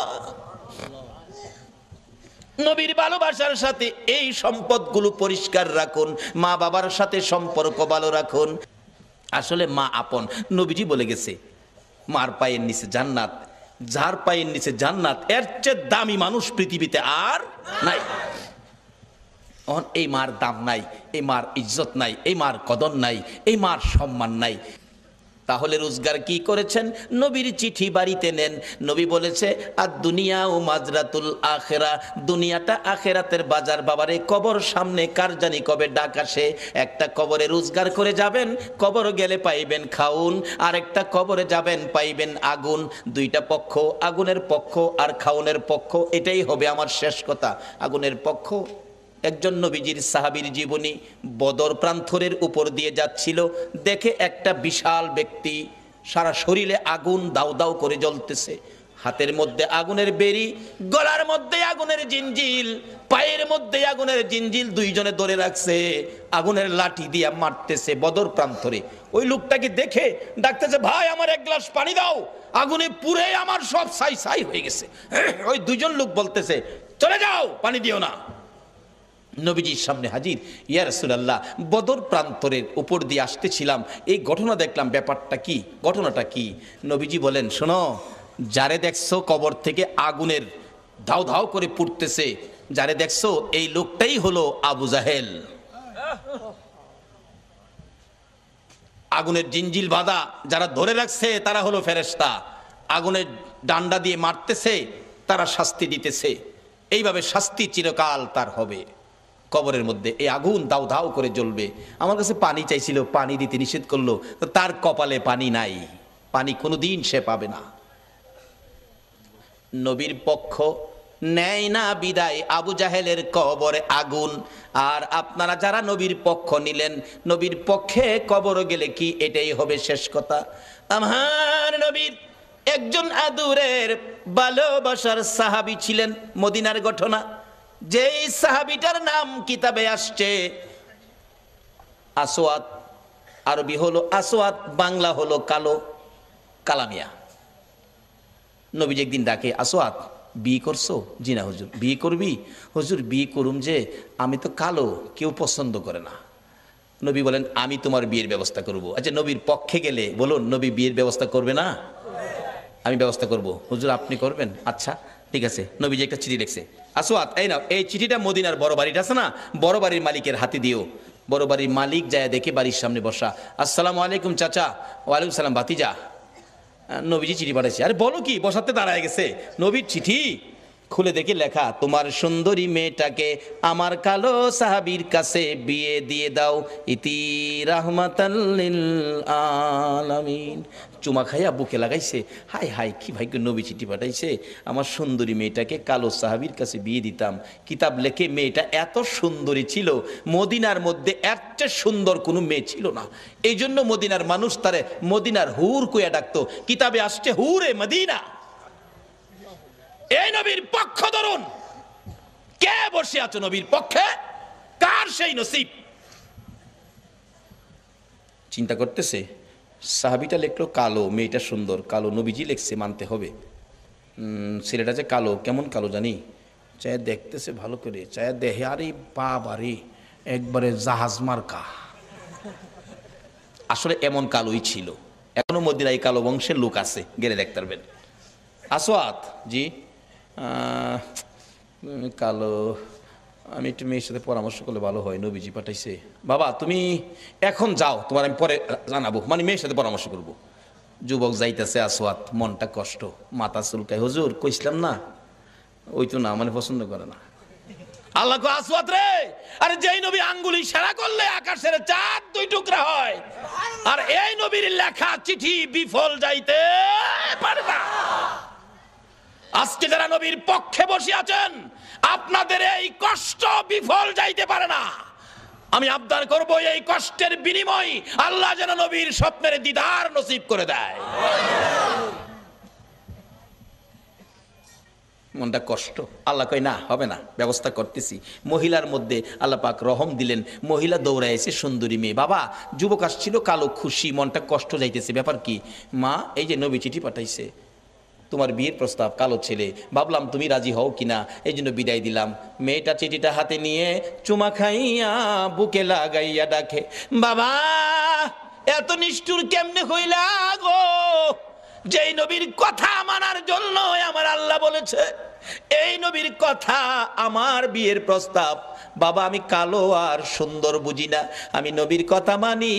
নবীর ভালোবাসার সাথে এই সম্পদগুলো পরিষ্কার রাখুন, মা বাবার সাথে সম্পর্ক ভালো রাখুন। আসলে মা আপন, নবীজি বলে গেছে মার পায়ের নিচে জান্নাত, যার পায়ের নিচে জান্নাত এর চেয়ে দামি মানুষ পৃথিবীতে আর নাই। এই মার দাম নাই, এই মার ইজ্জত নাই, এই মার কদর নাই, এই মার সম্মান নাই। তাহলে রোজগার কি করেছেন? নবীর চিঠি বাড়িতে নেন। নবী বলেছে আর দুনিয়া ও মাজরাতুল আখেরা, দুনিয়াটা আখেরাতের বাজার। বাবারে কবর সামনে, কার জানি কবে ডাক আসে। একটা কবরে রোজগার করে যাবেন, কবর গেলে পাইবেন খাউন, আর একটা কবরে যাবেন পাইবেন আগুন। দুইটা পক্ষ, আগুনের পক্ষ আর খাউনের পক্ষ, এটাই হবে আমার শেষ কথা। আগুনের পক্ষ একজন নবীজির সাহাবীর জীবনী, বদর প্রান্তরের উপর দিয়ে যাচ্ছিল, দেখে একটা বিশাল ব্যক্তি, সারা শরীরে আগুন দাউ দাউ করে জ্বলতেছে, হাতের মধ্যে আগুনের বেরি, গলার মধ্যে আগুনের জিঞ্জিল, পায়ের মধ্যে আগুনের জিঞ্জিল, দুইজনে ধরে রাখছে, আগুনের লাঠি দিয়া মারতেছে বদর প্রান্তরে। ওই লোকটাকে দেখে ডাকতেছে, ভাই আমার এক গ্লাস পানি দাও, আগুনে পুড়ে আমার সব ছাই ছাই হয়ে গেছে। ওই দুইজন লোক বলতেছে, চলে যাও, পানি দিও না। নবীজির সামনে হাজির, ইয়া রাসূলুল্লাহ, বদর প্রান্তরের উপর দিয়ে আসতেছিলাম, এই ঘটনা দেখলাম, ব্যাপারটা কি, ঘটনাটা কি? নবীজি বলেন, শোনো, যারে দেখছো কবর থেকে আগুনের ধাউ ধাউ করে পুড়তেছে, যারে দেখছো এই লোকটাই হলো আবু জাহেল। আগুনের জিঞ্জিল বাঁধা যারা ধরে রাখছে তারা হলো ফেরেশতা, আগুনের ডান্ডা দিয়ে মারতেছে, তারা শাস্তি দিতেছে। এইভাবে শাস্তি চিরকাল তার হবে কবরের মধ্যে। এই আগুন দাউ দাউ করে জ্বলবে। আমার কাছে পানি চাইছিল, পানি দিতে নিষেধ করলো, তার কপালে পানি নাই, পানি কোনোদিন সে পাবে না। নবীর পক্ষ নেয় না বিদায়, আবু জাহেলের কবরে আগুন। আর আপনারা যারা নবীর পক্ষ নিলেন, নবীর পক্ষে কবর গেলে কি এটাই হবে শেষ কথা? আমার নবীর একজন আদুরের ভালোবাসার সাহাবী ছিলেন, মদিনার ঘটনা। যেই সাহাবীটার নাম কিতাবে আসছে আসওয়াদ, আরবি হলো আসওয়াদ, বাংলা হলো কালো, কালামিয়া। নবীজি একদিন ডাকে, আসওয়াদ বিয়ে করছো? জি না হুজুর। বিয়ে করবি? হুজুর বিয়ে করুম, যে আমি তো কালো, কেউ পছন্দ করে না। নবী বলেন, আমি তোমার বিয়ের ব্যবস্থা করব। আচ্ছা, নবীর পক্ষে গেলে বলুন, নবী বিয়ের ব্যবস্থা করবে না? আমি ব্যবস্থা করব। হুজুর আপনি করবেন? আচ্ছা ঠিক আছে। নবীজি একটা চিঠি লিখছে, আসওয়াদ এই নাও, এই চিঠিটা মদিনার বড় বাড়িটা আছে না, বড় বাড়ির মালিকের হাতে দিও। বড় বাড়ির মালিক যায় দেখে বাড়ির সামনে বসা, আসসালামু আলাইকুম চাচা। ওয়ালাইকুম সালাম ভাতিজা। নবীজি চিঠি পাঠাইছে। আরে বলো কি, বসাতে দাঁড়ায় গেছে। নবীর চিঠি খুলে দেখে লেখা, তোমার সুন্দরী মেয়েটাকে আমার কালো সাহাবীর কাছে বিয়ে দিয়ে দাও, ইতি রাহমাতাল লিল আলামিন। চুমা খাইয়া বুকে লাগাইছে, হাই হাই কি ভাগ্য, নবী চিঠি পাঠাইছে, আমার সুন্দরী মেয়েটাকে কালো সাহাবীর কাছে বিয়ে দিতাম। কিতাব লেখে মেয়েটা এত সুন্দরী ছিল, মদিনার মধ্যে এর চেয়ে সুন্দর কোনো মেয়ে ছিল না। এই জন্য মদিনার মানুষ তারে মদিনার হুর কইয়া ডাকতো। কিতাবে আসছে হুরে মদিনা। এই নবীর পক্ষ ধরুন, কে বসে আছো নবীর পক্ষে, কার সেই নসিব? চিন্তা করতেছে, সাহাবীটা লিখলো কালো, মেয়েটা সুন্দর, কালো। নবীজি লিখছে, মানতে হবে। ছেলেটা যে কালো, কেমন কালো জানি, চায় দেখতেছে ভালো করে, চায় দেহে, আরে বাবারে একবারে জাহাজ মার্কা। আসলে এমন কালোই ছিল, এখনো মদিনায় কালো বংশের লোক আছে, গেলে দেখতে পারবেন। আসওয়াত জি, কালো, আমি একটু মেয়ের সাথে পরামর্শ করলে ভালো হয়, নবীজি পাঠাইছে। বাবা তুমি এখন যাও, তোমার আমি পরে জানাবো, মানে মেয়ের সাথে পরামর্শ করব। যুবক যাইতেছে, আসওয়াত মনটা কষ্ট, মাথা চুলকায়, হুজুর কইছিলাম না, ওই তো না, মানে পছন্দ করে না। আল্লাহ কো আসওয়াত রে, আরে যেই নবী আঙ্গুলি ইশারা করলে আকাশের চাঁদ দুই টুকরা হয়, আর এই নবীর লেখা চিঠি বিফল যাইতে পারে না। আজকে যারা নবীর পক্ষে বসে আছেন, আপনাদের এই কষ্ট বিফল যাইতে পারে না। আমি আবদার করব এই কষ্টের বিনিময় আল্লাহ যেন নবীর স্বপ্নের দিদার নসিব করে দেয়। মনটা কষ্ট, আল্লাহ কয় না হবে না, ব্যবস্থা করতেছি। মহিলার মধ্যে আল্লাহ পাক রহম দিলেন, মহিলা দৌড়ায় এসে সুন্দরী মেয়ে। বাবা যুবক আসছিল কালো, খুশি, মনটা কষ্ট যাইতেছে, ব্যাপার কি? মা এই যে নবী চিঠি পাঠাইছে, তোমার বিয়ের প্রস্তাব, কালো ছেলে, ভাবলাম তুমি রাজি হও কিনা, এই জন্য বিদায় দিলাম। মেয়েটা চিঠিটা হাতে নিয়ে চুমা খাইয়া বুকে লাগাইয়া ডাকে, বাবা এত নিষ্ঠুর কেমনে হইলা গো? যেই নবীর কথা মানার জন্য আমার আল্লাহ বলেছে, এই নবীর কথা আমার বিয়ের প্রস্তাব। বাবা আমি কালো আর সুন্দর বুঝি না, আমি নবীর কথা মানি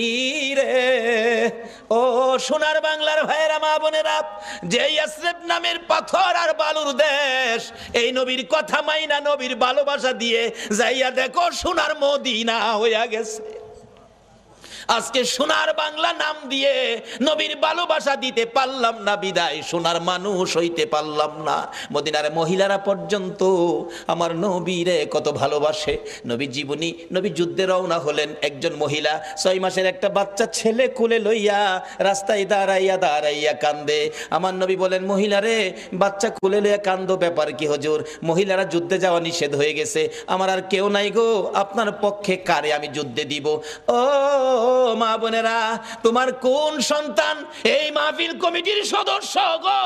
রে। ও সোনার বাংলার ভাইয়েরা, মা বোনেরা, যে ইয়াসরিব নামের পাথর আর বালুর দেশ, এই নবীর কথা মাইনা নবীর ভালোবাসা দিয়ে যাইয়া দেখো সোনার মদিনা হইয়া গেছে। আজকে সোনার বাংলা নাম দিয়ে নবীর ভালোবাসা দিতে পারলাম না, বিদায় সোনার মানুষ হইতে পারলাম না। মদিনার মহিলারা পর্যন্ত আমার নবীরে কত ভালোবাসে। নবী জীবনী, নবী যুদ্ধে রওনা হলেন, একজন মহিলা 6 মাসের একটা বাচ্চা ছেলে কোলে লইয়া রাস্তায় দাঁড়াইয়া দাঁড়াইয়া কান্দে। আমার নবী বলেন, মহিলারে বাচ্চা কোলে লইয়া কান্দো, ব্যাপার কি হুজুর? মহিলারা যুদ্ধে যাওয়া নিষেধ হয়ে গেছে, আমার আর কেউ নাই গো, আপনার পক্ষে কারে আমি যুদ্ধে দিব? ও মা বোনেরা, তোমার কোন সন্তান এই মাহফিল কমিটির সদস্য গো?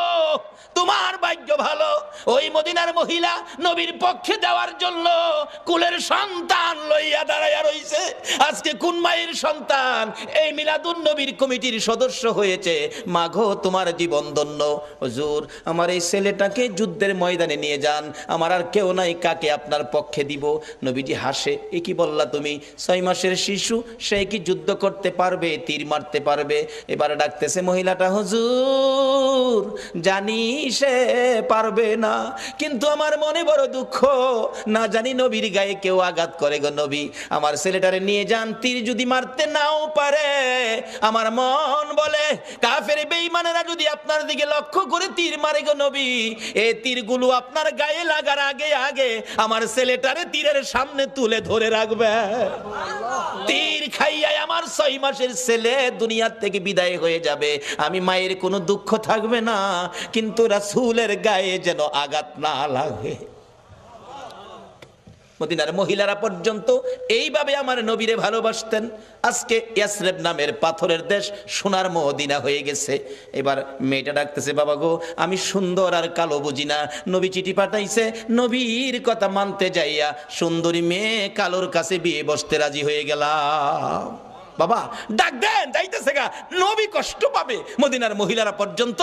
তোমার ভাগ্য ভালো, ওই মদিনার মহিলা নবীর পক্ষে দেওয়ার জন্য কুলের সন্তান লইয়া দাঁড়াইয়া রইছে। আজকে কোন মায়ের সন্তান এই মিলাদুন নবীর কমিটির সদস্য হয়েছে? মাগো তোমার জীবন ধন্য। হুজুর আমার এই ছেলেটাকে যুদ্ধের ময়দানে নিয়ে যান, আমার আর কেউ নাই, কাকে আপনার পক্ষে দিব? নবীজি হাসে, এ কি বললা তুমি? 6 মাসের শিশু, সে কি যুদ্ধ করতে পারবে, তীর মারতে পারবে? এবারে ডাকতেছে মহিলাটা, হুজুর জানি সে পারবে না, কিন্তু আমার মনে বড় দুঃখ, না জানি নবীর গায়ে কেউ আঘাত করে গো নবী, আমার ছেলেটারে নিয়ে যান, তীর যদি মারতে নাও পারে, আমার মন বলে কাফের বেঈমানেরা যদি আপনার দিকে লক্ষ্য করে তীর মারে গো নবী, এই তীরগুলো আপনার গায়ে লাগার আগে আগে আমার ছেলেটারে তীরের সামনে তুলে ধরে রাখবে। তীর খাইয়া আমার 6 মাসের ছেলে দুনিয়ার থেকে বিদায় হয়ে যাবে, আমি মায়ের কোনো দুঃখ থাকবে না, কিন্তু রাসূলের গায়ে যেন আঘাত না লাগে। মদিনার মহিলারা পর্যন্ত এইভাবে আমার নবীরে ভালোবাসতেন। আজকে ইয়াসরিব নামের পাথরের দেশ সোনার মদিনা হয়ে গেছে। এবার মেয়েটা ডাকতেছে, বাবা গো আমি সুন্দর আর কালো বুঝি না, নবী চিঠি পাঠাইছে, নবীর কথা মানতে যাইয়া সুন্দরী মেয়ে কালোর কাছে বিয়ে বসতে রাজি হয়ে গেলাম। বাবা ডাক দেন, যাইতেছে গা, নবী কষ্ট পাবে। মদিনার মহিলারা পর্যন্ত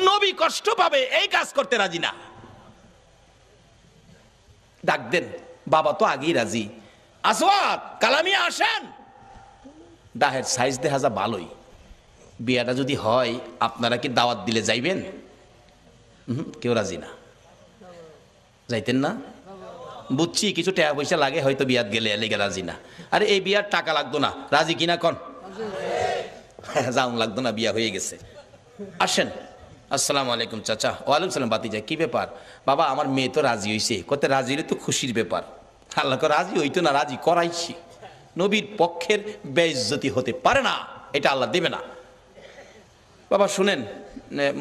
নবী কষ্ট পাবে এই কাজ করতে রাজি না। ডাক দেন, বাবা তো আগেই রাজি। আসওয়াত কালামি আসেন, দাহের সাইজ দেখা যা ভালোই, বিয়াটা যদি হয় আপনারা কি দাওয়াত দিলে যাইবেন? কেউ রাজি না, যাইতেন না? বুঝছি কিছু টাকা পয়সা লাগে হয়তো, বিয়াত গেলে লেগে রাজি না। আরে এই বিয়ার টাকা লাগতো না, রাজি কিনা কন? যাও লাগতো না, বিয়া হয়ে গেছে। আসেন। আসসালামু আলাইকুম চাচা। ওয়ালাইকুম সালাম বাতিজা, কি ব্যাপার? বাবা আমার মেয়ে তো রাজি হইছে। কত রাজি হলে তো খুশির ব্যাপার। আল্লাহ রাজি হইতো না, রাজি করাইছি। নবীর পক্ষের বেইজ্জতি হতে পারে না, এটা আল্লাহ দেবে না। বাবা শুনেন,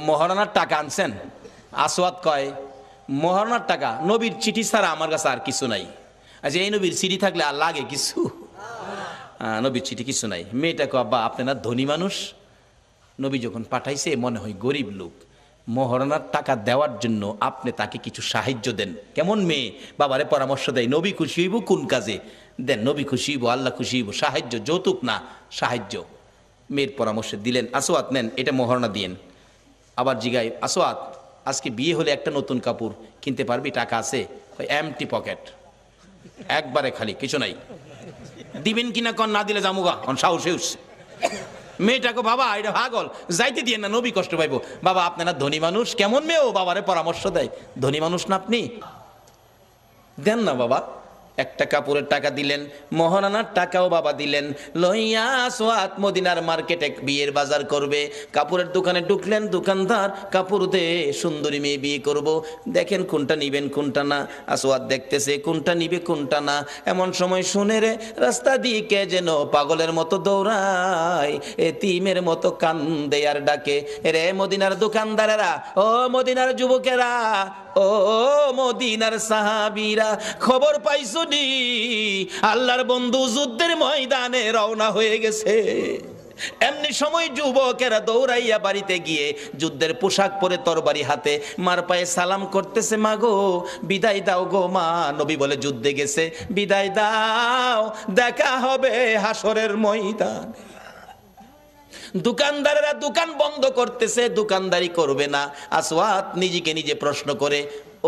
মহারণার টাকা আনছেন? আসওয়াত কয়, মহারণার টাকা? নবীর চিঠি ছাড়া আমার কাছে আর কিছু নাই। আচ্ছা এই নবীর চিঠি থাকলে আর লাগে কিছু? নবীর চিঠি কিছু নাই। মেয়েটা কয়, আব্বা আপনি না ধনী মানুষ, নবী যখন পাঠাইছে মনে হয় গরিব লোক, মহারণার টাকা দেওয়ার জন্য আপনি তাকে কিছু সাহায্য দেন। কেমন মেয়ে বাবারে পরামর্শ দেয়, নবী খুশি হইব কোন কাজে দেন, নবী খুশি হইব, আল্লাহ খুশি হইব, সাহায্য, যৌতুক না সাহায্য। মেয়ের পরামর্শ দিলেন, আসোয়াত নেন এটা মহারণা দিয়েন। আবার জিগাই, আসোয়াত আজকে বিয়ে হলে একটা নতুন কাপড় কিনতে পারবি, টাকা আছে? এমটি পকেট, একবারে খালি, কিছু নাই। দিবেন কিনা কন, না দিলে জামুগা, সাহসে উঠছে। মেয়েটাকে, বাবা এটা পাগল, যাইতে দিয়ে না, নবী কষ্ট পাইবো। বাবা আপনারা ধনী মানুষ, কেমন মেয়ে ও বাবারে পরামর্শ দেয়, ধনী মানুষ না আপনি, দেন না বাবা। একটা কাপড়ের টাকা দিলেন, মহারানার টাকাও বাবা দিলেন। লইয়া আসোয়াত মদিনার মার্কেটে বিয়ের বাজার করবে। কাপড়ের দোকানে ঢুকলেন, দোকানদার কাপড় দে, সুন্দরী মেয়ে বিয়ে করব, দেখেন কোনটা নিবেন কোনটা না। আসোয়াত দেখতেছে কোনটা নিবে কোনটা না। এমন সময় শুনে রে রাস্তা দিয়ে কে যেন পাগলের মতো দৌড়ায়, এতিমের মতো কান্দে আর ডাকে, রে মদিনার দোকানদারেরা, ও মদিনার যুবকেরা, ও মদিনার সাহাবীরা, খবর পাইছো নি আল্লাহর বন্ধু যুদ্ধের ময়দানে রওনা হয়ে গেছে। এমনি সময় যুবকেরা দৌড়াইয়া বাড়িতে গিয়ে যুদ্ধের পোশাক পরে তরবারি হাতে মার পায়ে সালাম করতেছে, মা গো বিদায় দাও গো মা। নবী বলে যুদ্ধে গেছে, বিদায় দাও, দেখা হবে হাসরের ময়দানে। দোকানদারেরা দোকান বন্ধ করতেছে, দোকানদারি করবে না। আসওয়াত নিজেকে নিজে প্রশ্ন করে,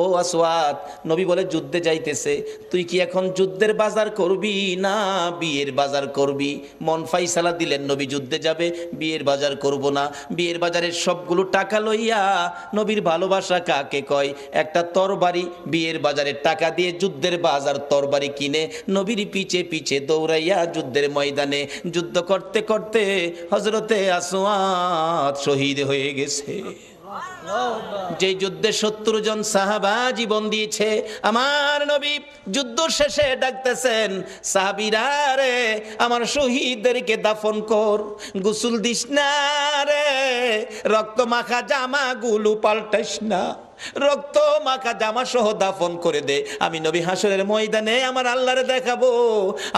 ও আসওয়াত, নবী বলে যুদ্ধে যাইতেছে, তুই কি এখন যুদ্ধের বাজার করবি না বিয়ের বাজার করবি? মন ফাইসালা দিলেন, নবী যুদ্ধে যাবে, বিয়ের বাজার করব না। বিয়ের বাজারের সবগুলো টাকা লইয়া, নবীর ভালোবাসা কাকে কয়, একটা তরবারি বিয়ের বাজারের টাকা দিয়ে যুদ্ধের বাজার তরবারি কিনে নবীর পিছে পিছে দৌড়াইয়া যুদ্ধের ময়দানে যুদ্ধ করতে করতে হযরতে আসওয়াত শহীদ হয়ে গেছে। যে যুদ্ধে ৭০ জন সাহাবা জীবন দিয়েছে, আমার নবী যুদ্ধ শেষে ডাকতেছেন, সাহাবীরা রে আমার শহীদদেরকে দাফন কর, গোসল দিস না রে, রক্ত মাখা জামা গুলো পাল্টাইস না, রক্ত মাখা জামা সহ দাফন করে দে। আমি নবী হাসরের ময়দানে আমার আল্লাহরে দেখাবো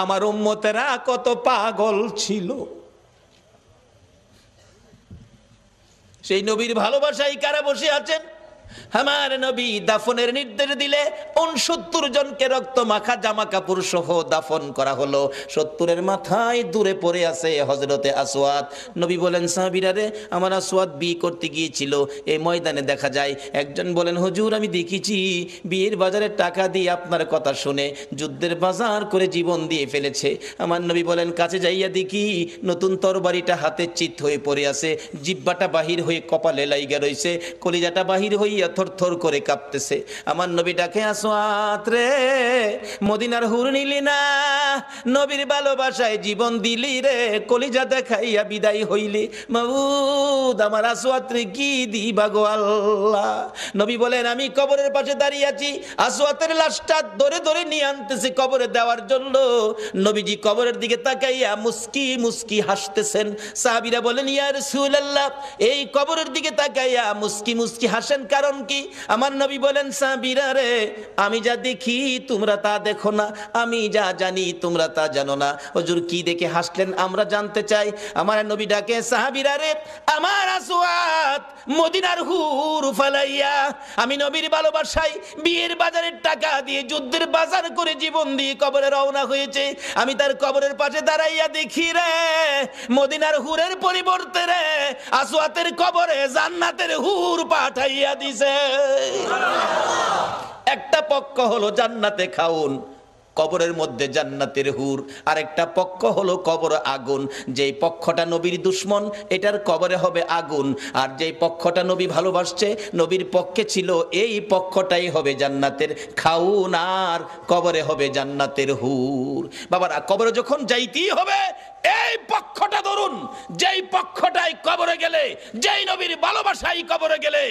আমার উম্মতেরা কত পাগল ছিল। সেই নবীর ভালোবাসায় কারা বসে আছেন? আমার নবী দাফনের নির্দেশ দিলে ৬৯ জনকে রক্ত মাখা জামা কাপড় সহ দাফন করা হলো। ৭০-এর মাথায় দূরে পড়ে আছে হযরতে আসওয়াত। নবী বলেন, সাহাবীরা রে আমার আসওয়াত বিয়ে করতে গিয়েছিল, এই ময়দানে দেখা যায়। একজন বলেন, হুজুর আমি দেখেছি বিয়ের বাজারে টাকা দিয়ে আপনার কথা শুনে যুদ্ধের বাজার করে জীবন দিয়ে ফেলেছে। আমার নবী বলেন, কাছে যাইয়া দেখি নতুন তরবারিটা হাতে চিত হয়ে পড়ে আছে, জিহ্বাটা বাহির হয়ে কপালে লাইগা রইছে, কলিজাটা বাহির হইয়া থরথর করে কাঁপতেছে। আমার নবী ডাকে, আসওয়াত রে মদিনার হুর নিলি না, নবীর ভালোবাসায় জীবন দিলি রে, কলিজা দেখাইয়া বিদায় হইলি, মাবুদ আমার আসওয়াত রে কি দিবা গো আল্লাহ। নবী বলেন, আমি কবরের পাশে দাঁড়িয়ে আছি, আসওয়াতের লাশটা ধরে ধরে নিয়ে আনতেছি কবরে দেওয়ার জন্য। নবীজি কবরের দিকে তাকাইয়া মুস্কি মুস্কি হাসতেছেন। সাহাবীরা বলেন, ইয়া রাসূলুল্লাহ এই কবরের দিকে তাকাইয়া মুস্কি মুস্কি হাসেন কারণ কি? আমার নবী বলেন, সাহাবীরা রে আমি যা দেখি তোমরা তা দেখো না, আমি যা জানি তোমরা তা জানো না। হুজুর কি দেখে হাসলেন আমরা জানতে চাই। আমার নবী ডাকে, সাহাবীরা রে আমার আসওয়াত মদিনার হুর ফালাইয়া আমি নবীর ভালোবাসায় বিয়ের বাজারের টাকা দিয়ে যুদ্ধের বাজার করে জীবন দিয়ে কবরে রওনা হয়েছে। আমি তার কবরের পাশে দাঁড়াইয়া দেখি রে মদিনার হুরের পরিবর্তে রে আসওয়াতের কবরে জান্নাতের হুর পাঠাইয়া দিছে। একটা পক্ষ হলো জান্নাতে খাউন, কবরের মধ্যে জান্নাতের হুর, আর একটা পক্ষ হলো কবর আগুন। যেই পক্ষটা নবীর দুশ্মন এটার কবরে হবে আগুন, আর যেই পক্ষটা নবী ভালোবাসছে নবীর পক্ষে ছিল এই পক্ষটাই হবে জান্নাতের খাউন, আর কবরে হবে জান্নাতের হুর। বাবারা কবরে যখন যাইতেই হবে এই পক্ষটা ধরুন, যেই পক্ষটাই কবরে গেলে, যেই নবীর ভালোবাসায় কবরে গেলে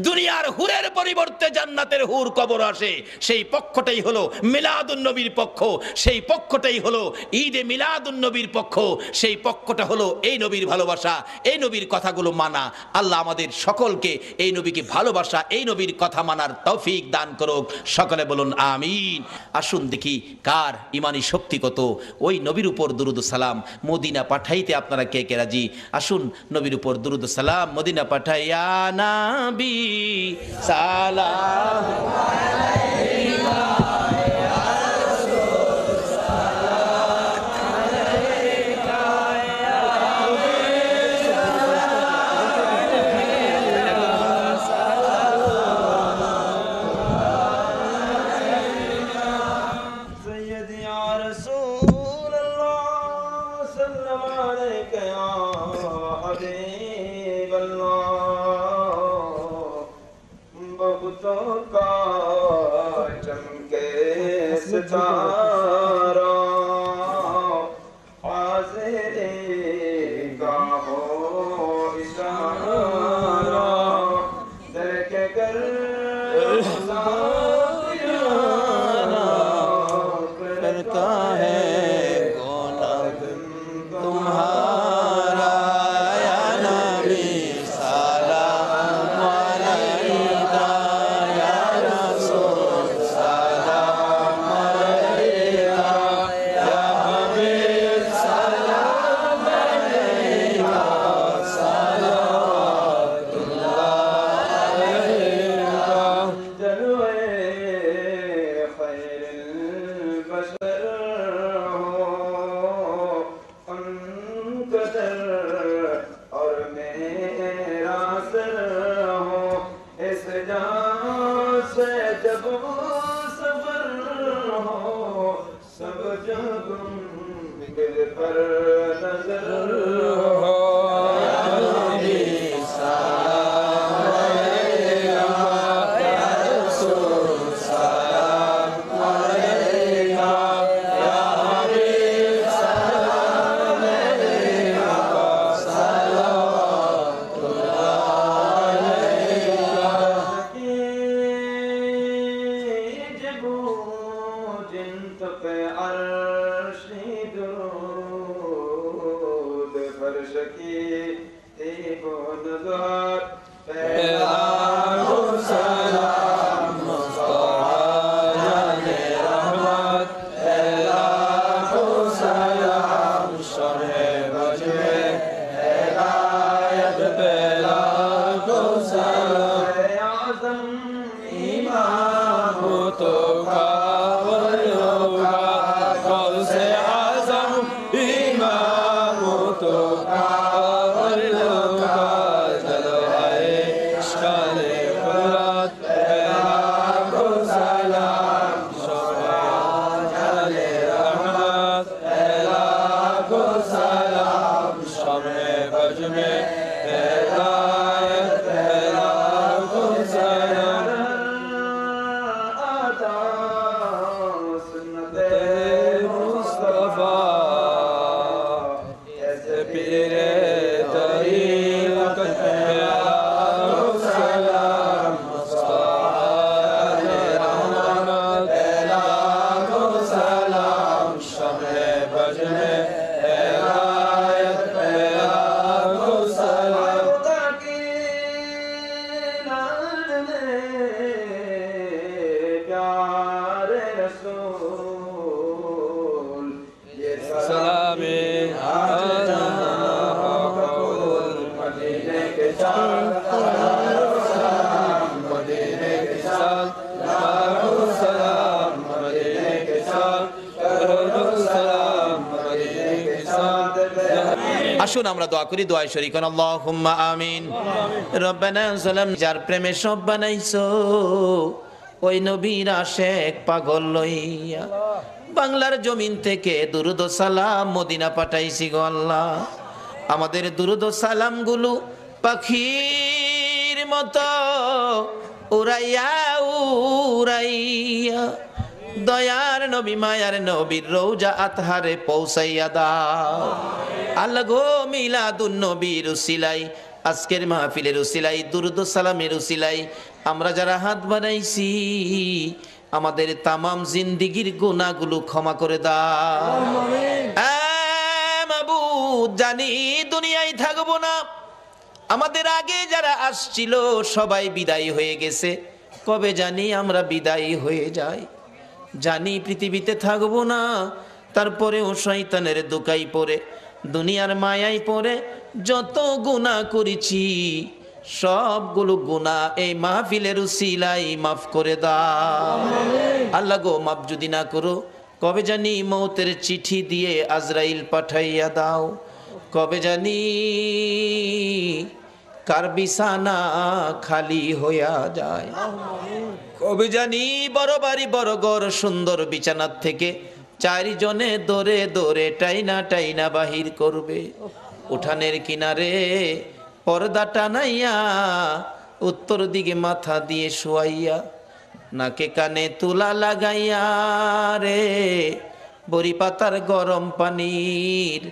দুনিয়ার হুরের পরিবর্তে জান্নাতের হুর কবর আসে, সেই পক্ষটাই হলো মিলাদুন নবীর পক্ষ, সেই পক্ষটাই হলো ঈদে মিলাদুন নবীর পক্ষ, সেই পক্ষটা হলো এই নবীর ভালোবাসা, এই নবীর কথাগুলো মানা। আল্লাহ আমাদের সকলকে এই নবীকে ভালোবাসা, এই নবীর কথা মানার তৌফিক দান করুক। সকলে বলুন আমিন। আসুন দেখি কার ইমানি শক্তি কত। ওই নবীর উপর দুরূদ সালাম মদিনা পাঠাইতে আপনারা কে কে রাজি? আসুন নবীর উপর দুরূদ সালাম মদিনা পাঠাইয়া নবী সালাম আসুন আমরা দোয়া করি, দোয়ায় শরীক হন। আল্লাহুম্মা আমিন। রব্বানা যালাম, যার প্রেমে সব বানাইছো ওই নবীর আশেক পাগল লইয়া বাংলার জমিন থেকে দুরূদ ও সালাম মদিনা পাঠাইছি গো আল্লাহ। আমাদের দুরূদ ও সালাম গুলো পাখির মতো উড়াইয়া উড়াইয়া দয়ার নবী মায়ার নবীর রওজা আতহারে পৌঁছাইয়া দাও। আল্লাহ গো, মিলাদুন নবীর উসিলাই, আজকের মাহফিলের উসিলাই, দুরূদ ও সালামের উসিলাই আমরা যারা হাত বানাইছি আমাদের তামাম জিন্দিগির গুনাহগুলো ক্ষমা করে দাও। মাবুদ, জানি দুনিয়ায় থাকবো না, আমাদের আগে যারা আসছিল সবাই বিদায়ী হয়ে গেছে, কবে জানি আমরা বিদায়ী হয়ে যাই। জানি পৃথিবীতে থাকবো না, তারপরেও শয়তানের দোকাই পড়ে দুনিয়ার মায়ায় পড়ে যত গুনাহ করেছি সবগুলো গুনাহ এই মাহফিলের উসিলায় মাফ করে দাও। আল্লাহ গো, মাফ যদি না করো, কবে জানি মৌতের চিঠি দিয়ে আজরাইল পাঠাইয়া দাও। কবে জানি কার বিছানা খালি হইয়া যায়। কবে জানি বড় বাড়ি বড় ঘর সুন্দর বিছানার থেকে চারজনে দৌড়ে দৌড়ে টাইনা টাইনা বাহির করবে। উঠানের কিনারে পর্দা টানাইয়া উত্তর দিকে মাথা দিয়ে শোয়াইয়া নাকে কানে তুলা লাগাইয়া রে বড়ি পাতার গরম পানির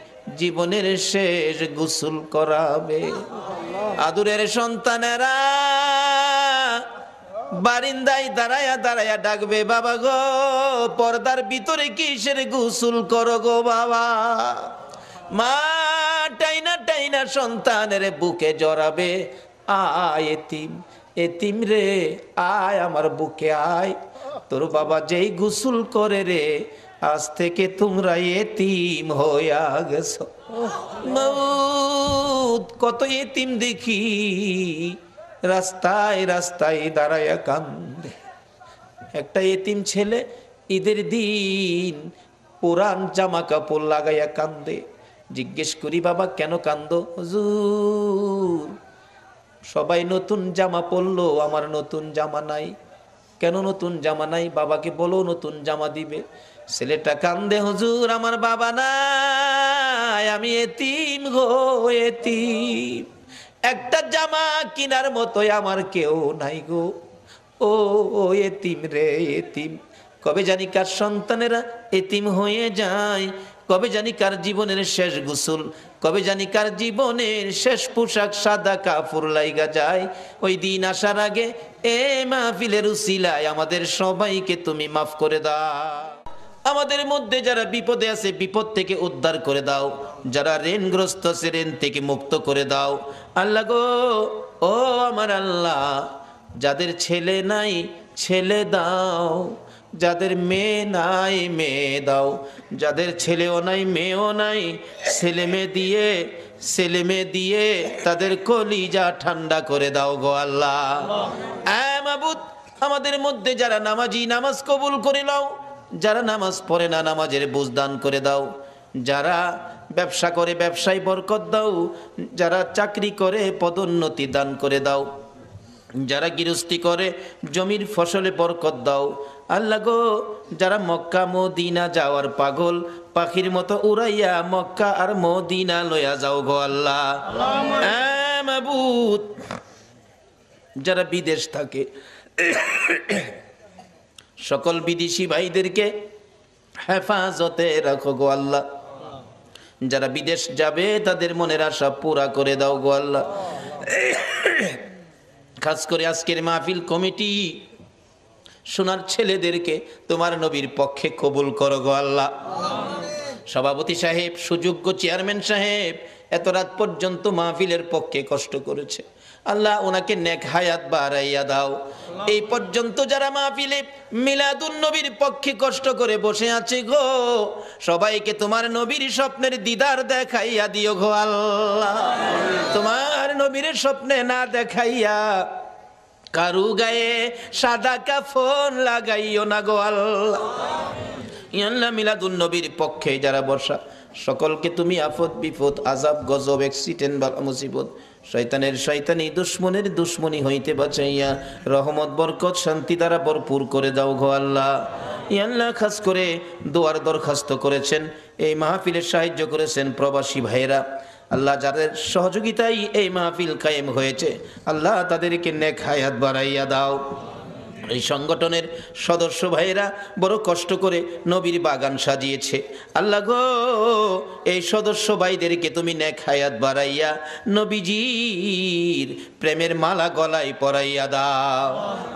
জীবনের শেষ গোসল করাবে। আদুরের সন্তানেরা বারিন্দায় দাঁড়ায়া দাঁড়ায়া ডাকবে, বাবা গো পর্দার ভিতরে কিসের গোসল করো গো বাবা। মা টাইনা টাইনা সন্তানের বুকে জড়াবে, আয় এতিম, এতিম রে আয় আমার বুকে আয়, তোর বাবা যেই গোসল করে রে আজ থেকে তোমরা এতিম হইয়া গেছো। মউত কত এতিম দেখি রাস্তায় রাস্তায় দাঁড়ায়া কান্দে। একটা এতিম ছেলে ঈদের দিন পুরান জামা কাপড় লাগাইয়া কান্দে। জিজ্ঞেস করি, বাবা কেন কান্দো? হুজুর সবাই নতুন জামা পরলো, আমার নতুন জামা নাই। কেন নতুন জামা নাই? বাবাকে বলো নতুন জামা দিবে। ছেলেটা কান্দে, হুজুর আমার বাবা নাই, আমি এতিম গো এতিম, একটা জামা কিনার মতোই আমার কেউ নাই গো। ও এতিম রে এতিম। কবে জানি কার সন্তানেরা এতিম হয়ে যায়, কবে জানি কার জীবনের শেষ গোসল, কবে জানি কার জীবনের শেষ পোশাক সাদা কাপড় লাইগা যায়। ওই দিন আসার আগে এ মাহফিলের উসিলায় আমাদের সবাইকে তুমি মাফ করে দাও। আমাদের মধ্যে যারা বিপদে আছে বিপদ থেকে উদ্ধার করে দাও, যারা ঋণগ্রস্ত আছে ঋণ থেকে মুক্ত করে দাও। আল্লাহ গো, ও আমার আল্লাহ, যাদের ছেলে নাই ছেলে দাও, যাদের মেয়ে নাই মেয়ে দাও, যাদের ছেলেও নাই মেয়েও নাই ছেলে মেয়ে দিয়ে তাদের কলিজা ঠান্ডা করে দাও গো আল্লাহ। মাবুদ, আমাদের মধ্যে যারা নামাজি নামাজ কবুল করে নাও, যারা নামাজ পড়ে না নামাজের বুঝ দান করে দাও, যারা ব্যবসা করে ব্যবসায় বরকত দাও, যারা চাকরি করে পদোন্নতি দান করে দাও, যারা গৃহস্থী করে জমির ফসলে বরকত দাও। আল্লাহ গো, যারা মক্কা মদিনা যাওয়ার পাগল পাখির মতো উড়াইয়া মক্কা আর মদিনা লইয়া যাও গো আল্লাহ। মাবুদ, যারা বিদেশ থাকে সকল বিদেশি ভাইদেরকে হেফাজতে রাখো গো আল্লাহ। যারা বিদেশ যাবে তাদের মনের আশা পুরা করে দাও গো আল্লাহ। খাস করে আজকের মাহফিল কমিটি সোনার ছেলেদেরকে তোমার নবীর পক্ষে কবুল করো গো আল্লাহ। সভাপতি সাহেব, সুযোগ্য চেয়ারম্যান সাহেব এত রাত পর্যন্ত মাহফিলের পক্ষে কষ্ট করেছে, আল্লাহ ওনাকে নেক হায়াত বাড়াইয়া দাও। এই পর্যন্ত যারা মাহফিলে মিলাদুন নবীর পক্ষে কষ্ট করে বসে আছে গো, সবাইকে তোমার নবীর স্বপ্নের দিদার দেখাইয়া দিও গো আল্লাহ। তোমার নবীর স্বপ্নে না দেখাইয়া কারু গায়ে সাদা কাফন লাগাইও না গো আল্লাহ। আল্লাহ মিলাদুন নবীর পক্ষে যারা বসা সকলকে তুমি আফত বিপদ আযাব গজব অ্যাক্সিডেন্ট বা মুসিবত শয়তানের শয়তানি দুশ্মনের দুশ্মনী হইতে বাঁচাইয়া রহমত বরকত শান্তি দ্বারা ভরপুর করে দাও গো আল্লাহ। আল্লাহ খাস করে দোয়ার দরখাস্ত করেছেন, এই মাহফিলের সাহায্য করেছেন প্রবাসী ভাইয়েরা, আল্লাহ যাদের সহযোগিতায় এই মাহফিল কায়েম হয়েছে, আল্লাহ তাদেরকে নেক হায়াত বাড়াইয়া দাও। এই সংগঠনের সদস্য ভাইয়েরা বড় কষ্ট করে নবীর বাগান সাজিয়েছে, আল্লাহ গো এই সদস্য ভাইদেরকে তুমি নেক হায়াত বাড়াইয়া নবীজির প্রেমের মালা গলায় পরাইয়া দাও।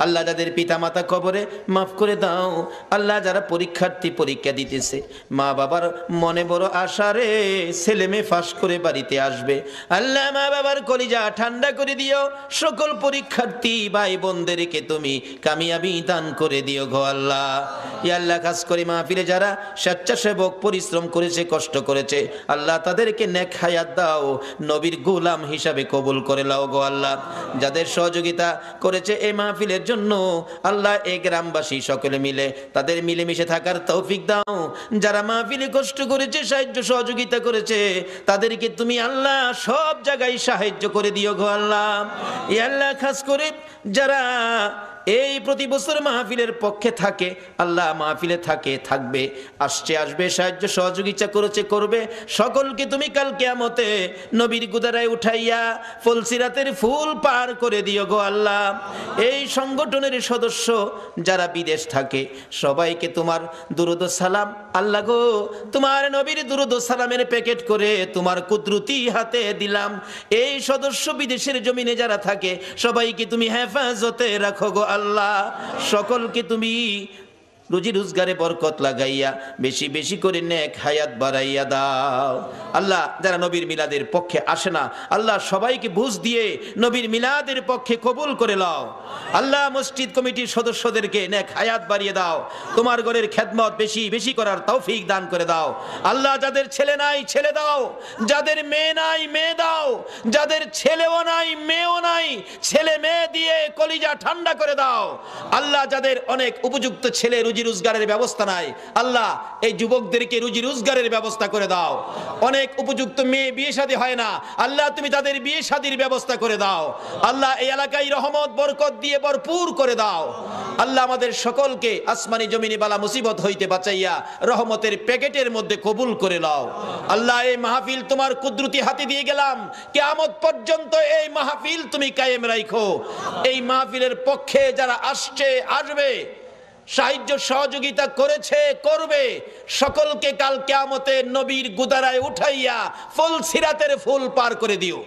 আল্লাহ যাদের পিতামাতা কবরে মাফ করে দাও। আল্লাহ যারা পরীক্ষার্থী পরীক্ষা দিতেছে, মা বাবার মনে বড় আশা রে ছেলে মেয়ে ফাঁস করে বাড়িতে আসবে, আল্লাহ মা বাবার কলিজা ঠান্ডা করে দিও। সকল পরীক্ষার্থী ভাই বোনদেরকে তুমি কামিয়াব কামিয়াবি দান করে দিও গো আল্লাহ। ইয়া আল্লাহ, খাস করে মাহফিলে যারা স্বেচ্ছাসেবক পরিশ্রম করেছে, কষ্ট করেছে, আল্লাহ তাদেরকে নেক হায়াত দাও, নবীর গোলাম হিসাবে কবুল করে নাও গো আল্লাহ। যাদের সহযোগিতা করেছে এই মাহফিলের জন্য আল্লাহ, এই গ্রামবাসী সকলে মিলে তাদের মিলেমিশে থাকার তৌফিক দাও। যারা মাহফিলে কষ্ট করেছে, সাহায্য সহযোগিতা করেছে, তাদেরকে তুমি আল্লাহ সব জায়গায় সাহায্য করে দিও গো আল্লাহ। ইয়া আল্লাহ, খাস করে যারা এই প্রতি বছর মাহফিলের পক্ষে থাকে, আল্লাহ মাহফিলে থাকে, থাকবে, আসবে, সাহায্য সহযোগিতা করেছে, করবে, সকলকে তুমি কাল কিয়ামতে নবীর গুদারায় উঠাইয়া ফুলসিরাতের ফুল পার করে দিও গো আল্লাহ। এই সংগঠনের সদস্য যারা বিদেশ থাকে, সবাইকে তোমার দুরুদ সালাম, আল্লাহ গো তোমার নবীর দুরুদ সালামের প্যাকেট করে তোমার কুদরতি হাতে দিলাম। এই সদস্য বিদেশের জমিনে যারা থাকে, সবাইকে তুমি হেফাজতে রাখো গো আল্লাহ। সকলকে তুমি রুজি রোজগারে বরকত লাগাইয়া বেশি বেশি করে নেক হায়াত বাড়াইয়া দাও আল্লাহ। যারা নবীর মিলাদের পক্ষে আসে না, আল্লাহ সবাইকে বুঝ দিয়ে নবীর মিলাদের পক্ষে কবুল করে নাও আল্লাহ। মসজিদ কমিটির সদস্যদেরকে নেক হায়াত বাড়িয়ে দাও, তোমার ঘরের খেদমত বেশি বেশি করার তৌফিক দান করে দাও আল্লাহ। যাদের ছেলে নাই ছেলে দাও, যাদের মেয়ে নাই মেয়ে দাও, যাদের ছেলেও নাই মেয়েও নাই, ছেলে মেয়ে দিয়ে কলিজা ঠান্ডা করে দাও আল্লাহ। যাদের অনেক উপযুক্ত ছেলে রুজি রোজগারের ব্যবস্থা নাই, আল্লাহ এই যুবকদেরকে রুজি রোজগারের ব্যবস্থা করে দাও। অনেক উপযুক্ত মেয়ে বিয়ে শাদী হয় না, আল্লাহ তুমি তাদের বিয়ে শাদীর ব্যবস্থা করে দাও আল্লাহ। এই এলাকায় রহমত বরকত দিয়ে ভরপুর করে দাও আল্লাহ। আমাদের সকলকে আসমানি জমিনি বালা মুসিবত হইতে বাঁচাইয়া রহমতের প্যাকেটের মধ্যে কবুল করে নাও আল্লাহ। এই মাহফিল তোমার কুদরতি হাতে দিয়ে গেলাম, কিয়ামত পর্যন্ত এই মাহফিল তুমি কায়েম রাখো। এই মাহফিলের পক্ষে যারা আসছে, আসবে, সাহায্য সহযোগিতা করেছে, করবে, সকলকে কাল কিয়ামতে নবীর গুদারায় উঠাইয়া ফুল সিরাতের ফুল পার করে দিও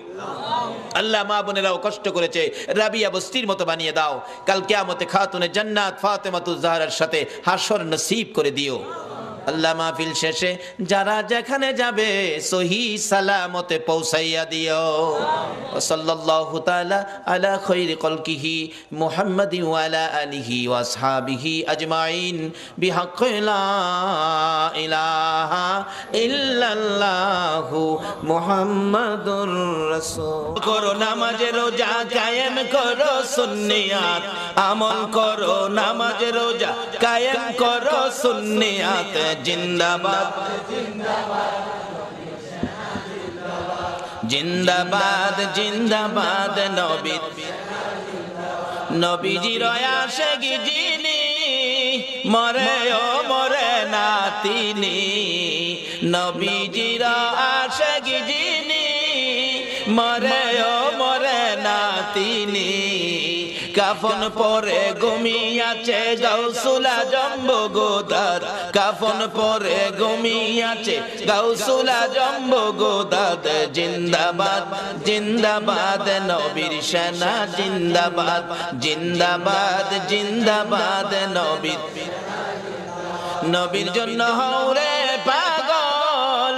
আল্লাহ। মা বোনেরাও কষ্ট করেছে, রাবিয়া বস্তির মতো বানিয়ে দাও, কাল কিয়ামতে খাতুনে জান্নাত ফাতেমাতুজ জাহরার সাথে হাসর নসিব করে দিও আল্লাহ। মাহফিল শেষে যারা যেখানে যাবে সহি সালামতে পৌঁছাইয়া দিও। সাল্লাল্লাহু তাআলা আলা খায়রি কলকিহি মুহাম্মাদিন ওয়া আলা আলিহি ওয়া আসহাবিহি আজমাইন বিহাক্কি লা ইলাহা ইল্লাল্লাহু মুহাম্মাদুর রাসূল। করো নামাজ রোজা কায়েম করো সুন্নিয়াত, আমল করো নামাজ রোজা কায়েম করো সুন্নিয়াত। জিন্দাবাদ জিন্দাবাদ জিন্দাবাদ নবীজির আশিক যিনি, মরে ও মরে না তিনি। নবীজির আশিক যিনি, মরে ও মরে না তিনি। কাফন পরে ঘুমিয়াছে গাউসুল আজম বগদাদ, কাফন পরে ঘুমিয়াছে গাউসুল আজম বগদাদ। জিন্দাবাদ জিন্দাবাদ নবীর সেনা, জিন্দাবাদ জিন্দাবাদ জিন্দাবাদ নবীর। নবীর জন্য হওরে পাগল,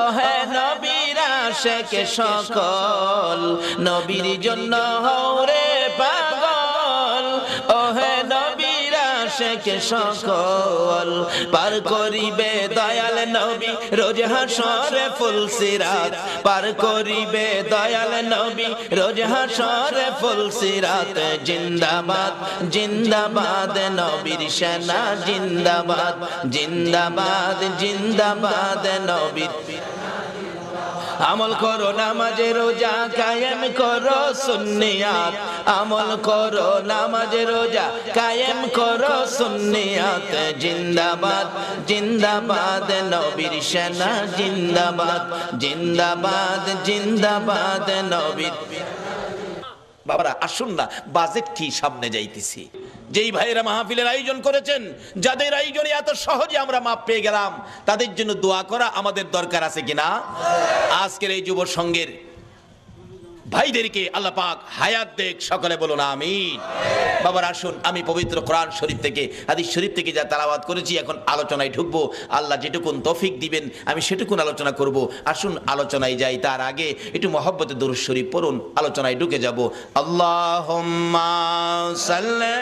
ওহে নবীর আশিক সকল। নবীর জন্য হওরে পাগল, ওহে নবীর আশিক সকল। পার করিবে দয়াল নবী রোজ হাসরে ফুলসিরাত, পার করিবে দয়াল নবী রোজ হাসরে ফুলসিরাত। জিন্দাবাদ জিন্দাবাদ নবীর সেনা, জিন্দাবাদ জিন্দাবাদ জিন্দাবাদ নবীর। আমল করো নামাজে রোজা কায়েম করো সুন্নিয়াত, আমল করো নামাজে রোজা কায়েম করো সুন্নিয়াত। জিন্দাবাদ জিন্দাবাদ নবীর সেনা, জিন্দাবাদ জিন্দাবাদ জিন্দাবাদ নবীর। বাবারা আসুন না, বাজেট কি সামনে যাইতেছি। যেই ভাইরা মাহফিলের আয়োজন করেছেন, যাদের আয়োজনে এত সহজে আমরা মাপ পেয়ে গেলাম, তাদের জন্য দোয়া করা আমাদের দরকার আছে কিনা? আজকের এই যুব সংঘের ভাইদেরকে আল্লাহ পাক হায়াত দেখ, সকলে বলুন আমিন। বাবার আসুন, আমি পবিত্র কোরআন শরীফ থেকে, হাদিস শরীফ থেকে যা তেলাওয়াত করেছি, এখন আলোচনায় ঢুকবো। আল্লাহ যেটুকুন তৌফিক দিবেন আমি সেটুকুন আলোচনা করব। আসুন আলোচনায় যাই, তার আগে একটু মহব্বতে দুরূদ শরীফ পড়ুন, আলোচনায় ঢুকে যাব। আল্লাহুম্মা সাল্লি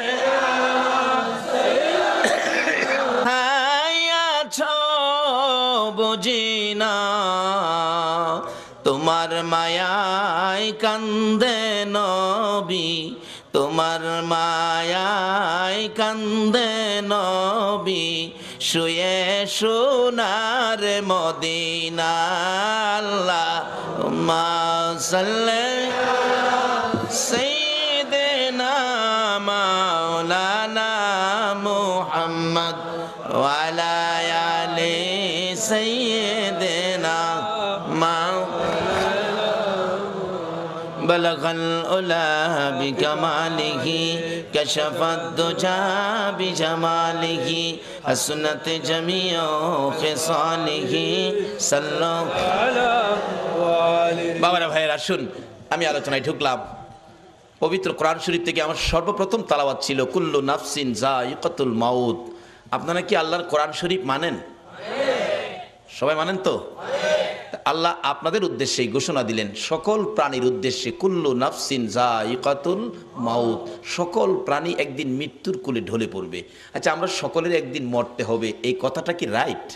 কান্দে নবী, তোমার মায়ায় কান্দে নবী, শুয়ে সোনার মদিনা। আল্লাহুম্মা সাল্লি সাইয়্যিদিনা মাওলানা মুহাম্মদ ওয়া আলা আলি সাইয়্যিদিনা بلغ العلا بكماله كشف الدجى بجماله حسنت جميع خصاله صلى على বাবারা ভাইয়েরা আসুন, আমি আলোচনায় ঢুকলাম। পবিত্র কোরআন শরীফ থেকে আমার সর্বপ্রথম তালাওয়াত ছিল কুল্লু নাফসিন যায়িকাতুল মাউত। আপনারা কি আল্লাহর কোরআন শরীফ মানেন? সবাই মানেন তো? আল্লাহ আপনাদের উদ্দেশ্যে ঘোষণা দিলেন, সকল প্রাণীর উদ্দেশ্যে কুল্লু নাফসিন যায়িকাতুল মাউত, সকল প্রাণী একদিন মৃত্যুর কোলে ঢলে পড়বে। আচ্ছা, আমরা সকলের একদিন মরতে হবে, এই কথাটা কি রাইট?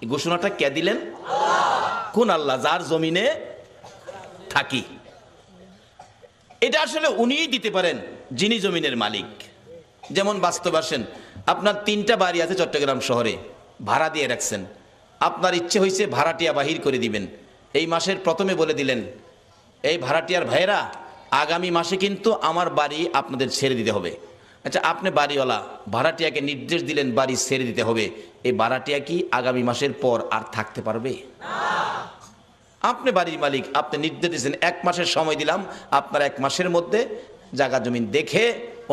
এই ঘোষণাটা কে দিলেন? কোন আল্লাহ? যার জমিনে থাকি। এটা আসলে উনিই দিতে পারেন, যিনি জমিনের মালিক। যেমন বাস্তব আসেন, আপনার 3টা বাড়ি আছে চট্টগ্রাম শহরে, ভাড়া দিয়ে রাখছেন। আপনার ইচ্ছে হয়েছে ভাড়াটিয়া বাহির করে দিবেন। এই মাসের প্রথমে বলে দিলেন, এই ভাড়াটিয়ার ভাইয়েরা, আগামী মাসে কিন্তু আমার বাড়ি আপনাদের ছেড়ে দিতে হবে। আচ্ছা, আপনি বাড়িওয়ালা, ভাড়াটিয়াকে নির্দেশ দিলেন বাড়ি ছেড়ে দিতে হবে। এই ভাড়াটিয়া কি আগামী মাসের পর আর থাকতে পারবে? আপনি বাড়ির মালিক, আপনি নির্দেশ দিয়েছেন 1 মাসের সময় দিলাম, আপনার 1 মাসের মধ্যে জায়গা জমিন দেখে,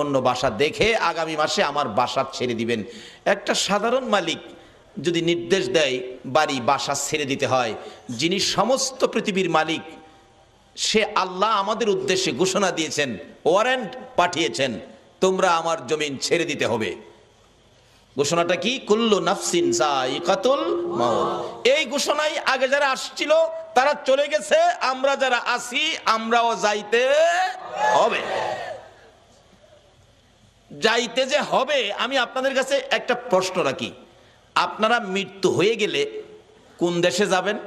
অন্য বাসা দেখে আগামী মাসে আমার বাসা ছেড়ে দিবেন। একটা সাধারণ মালিক যদি নির্দেশ দেয় বাড়ি বাসা ছেড়ে দিতে হয়, যিনি সমস্ত পৃথিবীর মালিক, সে আল্লাহ আমাদের উদ্দেশ্যে ঘোষণা দিয়েছেন, ওয়ারেন্ট পাঠিয়েছেন, তোমরা আমার জমিন ছেড়ে দিতে হবে। ঘোষণাটা কি? কুল্লু নাফসিন যায়িকাতুল মাউত। এই ঘোষণাই আগে যারা আসছিল তারা চলে গেছে, আমরা যারা আছি আমরাও যাইতে হবে। যাইতে যে হবে, আমি আপনাদের কাছে একটা প্রশ্ন রাখি, আপনারা মৃত্যু হয়ে গেলে কোন দেশে যাবেন?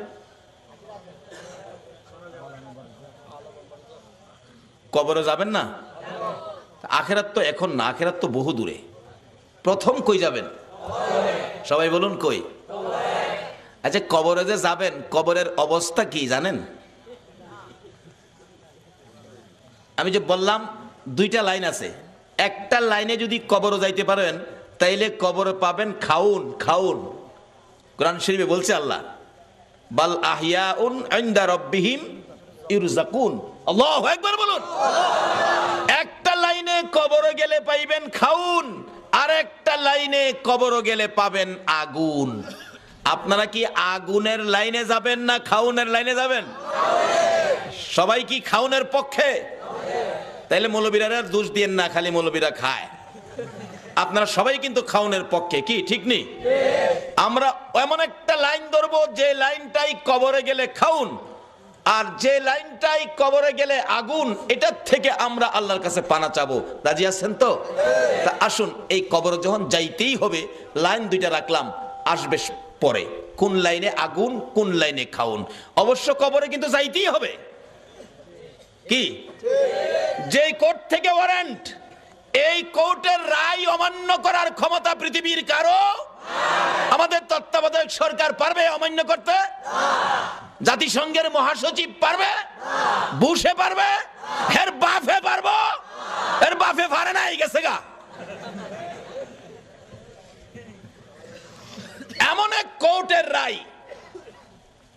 কবরে যাবেন না? আখেরাত তো এখন না, আখেরাত তো বহু দূরে। প্রথম কই যাবেন? সবাই বলুন কই? আচ্ছা, কবরে যে যাবেন, কবরের অবস্থা কি জানেন? আমি যে বললাম 2টা লাইন আছে, একটা লাইনে যদি কবরে যাইতে পারেন তাইলে কবরে পাবেন খাউন। খাউন কোরআন শরীফে বলছে আল্লাহ, বাল আহিয়াউন ইনদা রাব্বিহিম ইরযাকুন। আল্লাহু আকবার বলুন। একটা লাইনে কবরে গেলে পাইবেন খাউন, আর একটা লাইনে কবরে গেলে পাবেন আগুন। আপনারা কি আগুনের লাইনে যাবেন না খাউনের লাইনে যাবেন? সবাই কি খাউনের পক্ষে? তাইলে মৌলবীরা দোষ দিয়েন না, খালি মৌলবীরা খায়। আপনারা সবাই কিন্তু খাউনের পক্ষে, কি ঠিক নেই? আমরা এমন একটা লাইন ধরবো যে লাইনটাই কবরে গেলে খাউন, আর যে লাইনটাই কবরে গেলে আগুন, এটার থেকে আমরা আল্লাহর কাছে পানা চাবো। রাজি আছেন তো? তা আসুন, এই কবরে যখন যাইতেই হবে, লাইন 2টা রাখলাম, আসবে পরে কোন লাইনে আগুন, কোন লাইনে খাউন। অবশ্য কবরে কিন্তু যাইতেই হবে। কি? যেই কোর্ট থেকে ওয়ারেন্ট, এই কোর্টের রায় অমান্য করার ক্ষমতা পৃথিবীর কারো? আমাদের তত্ত্বাবধায়ক সরকার পারবে অমান্য করতে? জাতিসংঘের মহাসচিব পারবে? বুশে পারবে? এর বাফে পারবো? এর বাফে পারে না, এই গেছে গা। এমন এক কোর্টের রায়,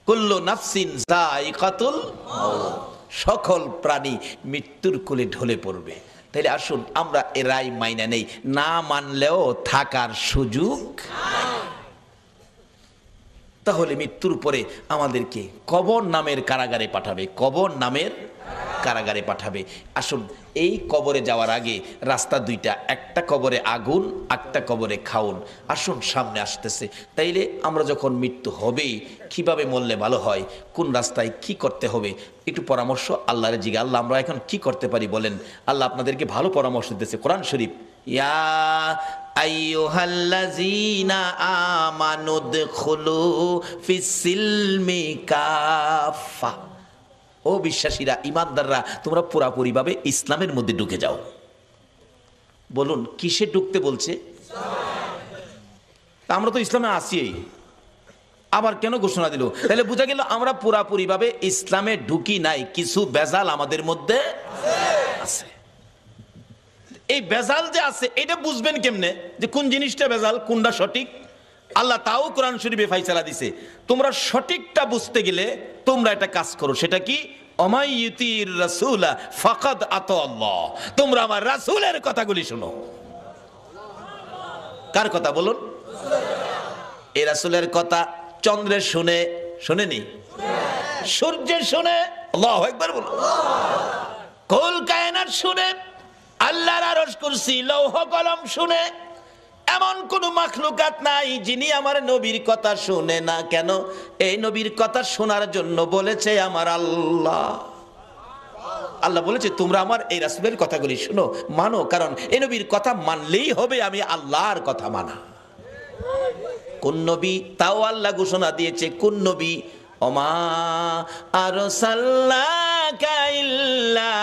কুল্লু নাফসিন যায়িকাতুল মাউত, সকল প্রাণী মৃত্যুর কোলে ঢলে পড়বে। তাহলে আসুন আমরা এ রায় মাইনা নেই, না মানলেও থাকার সুযোগ। তাহলে মৃত্যুর পরে আমাদেরকে কবর নামের কারাগারে পাঠাবে, কবর নামের কারাগারে পাঠাবে। আসুন, এই কবরে যাওয়ার আগে রাস্তা 2টা, একটা কবরে আগুন, একটা কবরে খাউন। আসুন, সামনে আসতেছে। তাইলে আমরা যখন মৃত্যু হবে, কিভাবে মরলে ভালো হয়, কোন রাস্তায় কি করতে হবে, একটু পরামর্শ আল্লাহরে জিজ্ঞাসা। আল্লাহ, আমরা এখন কি করতে পারি বলেন? আল্লাহ আপনাদেরকে ভালো পরামর্শ দিতেছে কোরআন শরীফ। ইয়া আইয়ুহাল্লাযীনা আমানু দুখুলু ফিস সিলমি কাফা। ও ও বিশ্বাসীরা, ইমানদাররা, তোমরা পুরাপুরিভাবে ইসলামের মধ্যে ঢুকে যাও। বলুন কিসে ঢুকতে বলছে? আমরা তো ইসলামে আসি, আবার কেন ঘোষণা দিল? তাহলে বোঝা গেল আমরা পুরাপুরিভাবে ইসলামে ঢুকি নাই, কিছু বেজাল আমাদের মধ্যে আছে। এই বেজাল যে আছে এটা বুঝবেন কেমনে যে কোন জিনিসটা বেজাল কোনটা সঠিক? আল্লাহ তাও কোরআন শরীফে ফাইসালা দিছে। তোমরা সঠিকটা বুঝতে গেলে তোমরা একটা কাজ করো, সেটা কি? অমাইয়ুতির রাসূলা ফাকাদ আতাল্লাহ। তোমরা আমার রাসূলের কথাগুলি শোনো। কার কথা বলুন? এই রাসূলের কথা চন্দ্রের শুনে, শোনেনি? সূর্যের শুনে, আল্লাহু আকবার বলুন। কুল কায়নাত শুনে, আল্লাহর আরশ কুরসি লৌহ কলম শুনে, এমন কোন মাখলুকাত নাই যিনি আমার নবীর কথা শুনে না। কেন? এই নবীর কথা শোনার জন্য বলেছে আমার আল্লাহ। আল্লাহ বলেছে তোমরা আমার এই রাসূলের কথাগুলি শুনো, মানো, কারণ এই নবীর কথা মানলেই হবে আমি আল্লাহর কথা মানা। কোন নবী? তাও আল্লাহ ঘোষণা দিয়েছে কোন নবী? ওমা আরসালনাকা ইল্লা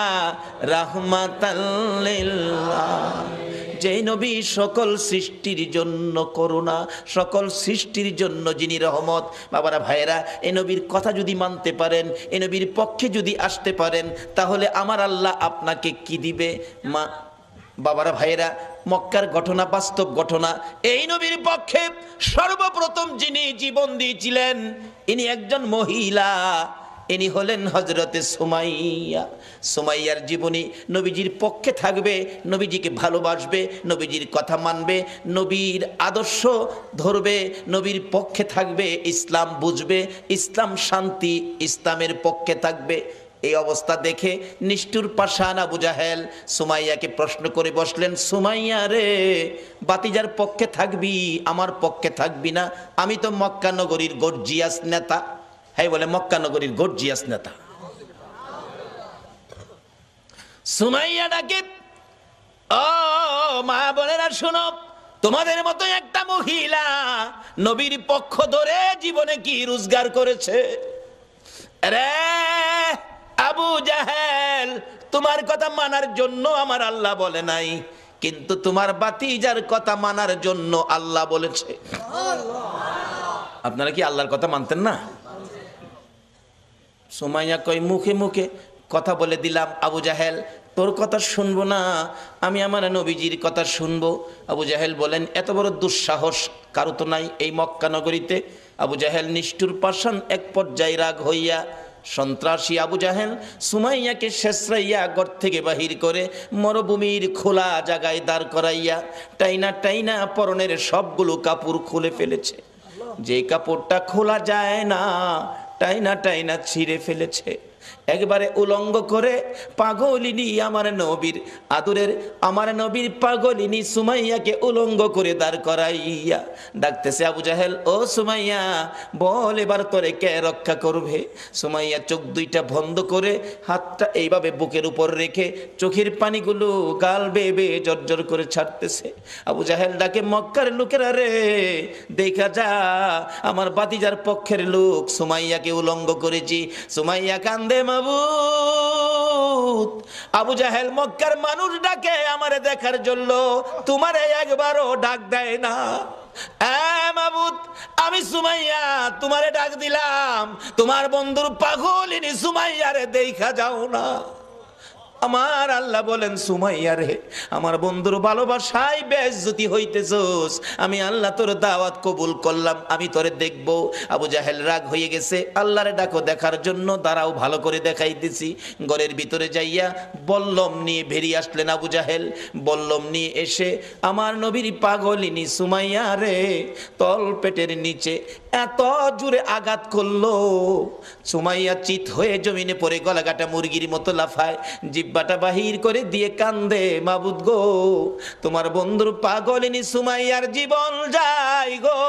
রাহমাতাল লিল আলামিন। যে নবী সকল সৃষ্টির জন্য করুণা, সকল সৃষ্টির জন্য যিনি রহমত। বাবারা ভাইয়েরা, এই নবীর কথা যদি মানতে পারেন, এই নবীর পক্ষে যদি আসতে পারেন, তাহলে আমার আল্লাহ আপনাকে কি দিবে? বাবারা ভাইয়েরা, মক্কার ঘটনা বাস্তব ঘটনা। এই নবীর পক্ষে সর্বপ্রথম যিনি জীবন দিয়েছিলেন ইনি একজন মহিলা, ইনি হলেন হযরতে সুমাইয়া। সুমাইয়ার জীবনী নবীজির পক্ষে থাকবে, নবীজিকে ভালোবাসবে, নবীজির কথা মানবে, নবীর আদর্শ ধরবে, নবীর পক্ষে থাকবে, ইসলাম বুঝবে, ইসলাম শান্তি, ইসলামের পক্ষে থাকবে। এই অবস্থা দেখে নিষ্ঠুর পাষাণ আবু জাহেল সুমাইয়াকে প্রশ্ন করে বসলেন, সুমাইয়া রে, বাতিজার পক্ষে থাকবি, আমার পক্ষে থাকবি না? আমি তো মক্কা নগরীর গর্জিয়াস নেতা। হ্যাঁ বলে, মক্কা নগরীর গর্জিয়াস নেতা। সুমাইয়া ডাকে, ও মা বোনেরা শোনো, তোমাদের মতো একটা মহিলা নবীর পক্ষ ধরে জীবনে কি রোজগার করেছে? রে আবু জাহেল, তোমার কথা মানার জন্য আমার আল্লাহ বলে নাই, কিন্তু তোমার বাতিজার কথা মানার জন্য আল্লাহ বলেছে। আপনারা কি আল্লাহর কথা মানতেন না? সুমাইয়া কই, মুখে মুখে কথা বলে দিলাম, আবু জাহেল তোর কথা শুনবো না, আমি আমার নবীজির কথা শুনবো। আবু জাহেল বলেন, এত বড় দুঃসাহস কারো তো নাই এই মক্কা নগরীতে। আবু জাহেল নিষ্ঠুর পাষাণ এক পর্যায়ে রাগ হইয়া, সন্ত্রাসী আবু জাহেল সুমাইয়াকে শেষরাইয়া ঘর থেকে বাহির করে মরুভূমির খোলা জায়গায় দাঁড় করাইয়া টাইনা টাইনা পরনের সবগুলো কাপড় খুলে ফেলেছে। যে কাপড়টা খোলা যায় না, টাইনা টাইনা ছিঁড়ে ফেলেছে। একবারে উলঙ্গ করে পাগলিনী আমার নবীর আদরের, আমার নবীর পাগলিনী সুমাইয়াকে উলঙ্গ করে দাঁড় করাইয়া ডাকতেছে, আবু জাহেল ও সুমাইয়া বল এবার তোরে কে রক্ষা করবে? সুমাইয়া চোখ দুইটা বন্ধ করে হাতটা এইভাবে বুকের উপর রেখে চোখের পানিগুলো গাল বেয়ে বেয়ে জর্জর করে ছাড়তেছে। আবু জাহেল ডাকে, মক্কার লোকেরা রে, দেখা যা আমার বাতিজার পক্ষের লোক সুমাইয়াকে উলঙ্গ করেছি। সুমাইয়া কান্দে, মাবুদ। আবু জাহেল মক্কার মানুষ ডাকে আমারে দেখার জন্য, তোমারে একবারও ডাক দেয় না। মাবুদ, আমি সুমাইয়া তোমারে ডাক দিলাম, তোমার বন্ধুর পাগলিনী সুমাইয়ারে দেখা যাও না। আমার আল্লাহ বলেন, সুমাইয়া রে, আমার বন্ধুর ভালোবাসায় বেইজ্জতি হইতেছস, আমি আল্লাহ তোর দাওয়াত কবুল করলাম, আমি তোরে দেখব। আবু জাহেল রাগ হয়ে গেছে, আল্লাহরে ডাকো দেখার জন্য, দাঁড়াও ভালো করে দেখাইতেছি। ঘরের ভিতরে যাইয়া বল্লম নিয়ে বেরিয়ে আসলেন আবু জাহেল। বল্লম নিয়ে এসে আমার নবীর পাগলিনী সুমাইয়া রে তল পেটের নিচে এত জোরে আঘাত করলো, সুমাইয়া চিত হয়ে জমিনে পড়ে গলাকাটা মুরগির মতো লাফায়, জিব্বাটা বাহির করে দিয়ে কান্দে, মাবুদ গো, তোমার বন্ধুর পাগলিনী সুমাইয়ার জীবন যায় গো,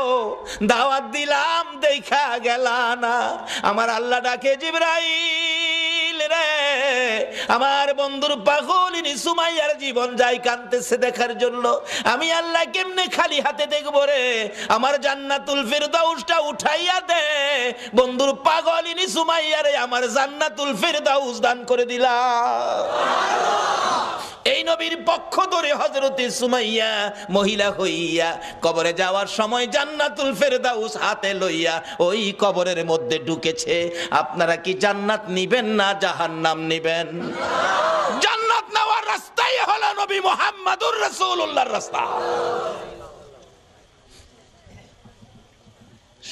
দাওয়াত দিলাম দেখা গেলা না। আমার আল্লাহ ডাকে, জিবরাইল রে, আমার বন্ধুর পাগলিনী সুমাইয়ার জীবন যায় কাঁদতেছে দেখার জন্য। আমি আল্লাহ কেমনে খালি হাতে দেখবো রে? আমার জান্নাতুল ফিরদাউসটা উঠাইয়া দে, বন্ধুর পাগলিনী সুমাইয়ারে আমার জান্নাতুল ফিরদাউস দান করে দিলাম। এই নবীর পক্ষ ধরে হযরতে সুমাইয়া মহিলা হইয়া কবরে যাওয়ার সময় জান্নাতুল ফেরদাউস হাতে লইয়া ওই কবরের মধ্যে ঢুকেছে। আপনারা কি জান্নাত নিবেন না জাহান্নাম নিবেন? জান্নাত নেওয়ার রাস্তাই হলো নবী মুহাম্মদুর রাসূলুল্লাহর রাস্তা।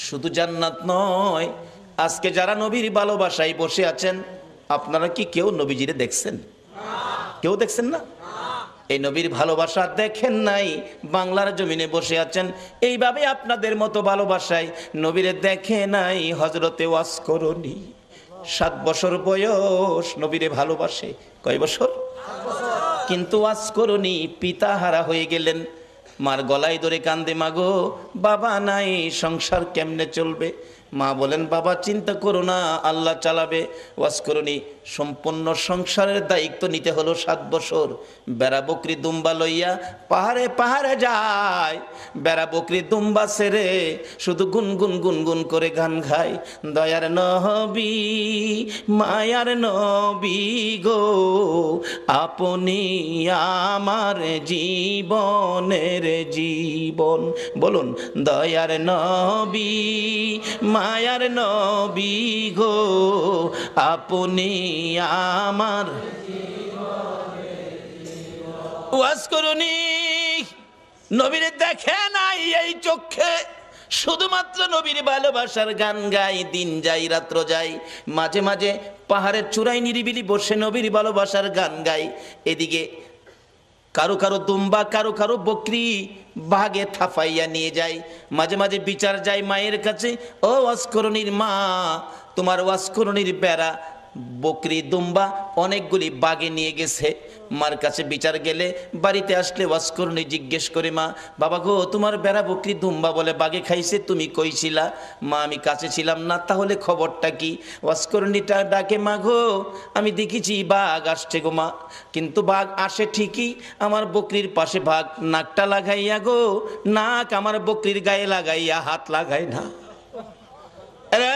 শুধু জান্নাত নয়, আজকে যারা নবীর ভালোবাসায় বসে আছেন, আপনারা কি কেউ নবীজিরে দেখছেন? কেউ দেখছেন না? এই নবীর ভালোবাসা দেখেন নাই, বাংলার জমিনে বসে আছেন। এইভাবে আপনাদের মতো ভালোবাসায় নবীরে দেখে নাই হযরতে ওয়াসকরণী। 7 বছর বয়স নবীরে ভালোবাসে। কয় বছর? কিন্তু ওয়াসকরণী পিতাহারা হয়ে গেলেন। মার গলায় ধরে কান্দে, মাগো বাবা নাই, সংসার কেমনে চলবে? মা বলেন, বাবা চিন্তা করো না, আল্লাহ চালাবে। ওয়াসকরণী সম্পূর্ণ সংসারের দায়িত্ব নিতে হলো। 7 বছর বেড়া বকরি দুম্বা লইয়া পাহাড়ে পাহাড়ে যায়। বেড়া বকরি দুম্বা ছেড়ে শুধু গুনগুন গুনগুন করে গান গায়। দয়ার নবী মায়ার নবী গো, আপনি আমার জীবনের জীবন। বলুন, দয়ার নবী মায়ার নবী গো, আপনি আমার। ওয়াসকরণী নবীরে দেখে নাই এই চোখে, শুধুমাত্র নবীর ভালোবাসার গান গাই। দিন যাই রাত্র যাই, মাঝে মাঝে পাহাড়ের চূড়ায় নিরিবিলি বসে নবীর ভালোবাসার গান গাই। এদিকে কারো কারো দুম্বা, কারো কারো বকরি বাগে থাফাইয়া নিয়ে যায়। মাঝে মাঝে বিচার যায় মায়ের কাছে, ও ওয়াসকরণীর মা, তোমার ওয়াসকরণীর বেড়া বকরি দুম্বা অনেকগুলি বাগে নিয়ে গেছে। মার কাছে বিচার গেলে, বাড়িতে আসলে ওয়াসকরণী জিজ্ঞেস করে, মা বাবা গো, তোমার বেড়া বকরি দুম্বা বলে বাগে খাইছে, তুমি কইছিলা? মা আমি কাছে ছিলাম না, তাহলে খবরটা কি? ওয়াসকরণীটা ডাকে, মা গো আমি দেখেছি বাঘ আসছে গো মা, কিন্তু বাঘ আসে ঠিকই, আমার বকরির পাশে বাঘ নাকটা লাগাইয়া গো, নাক আমার বকরির গায়ে লাগাইয়া হাত লাগাই না। রে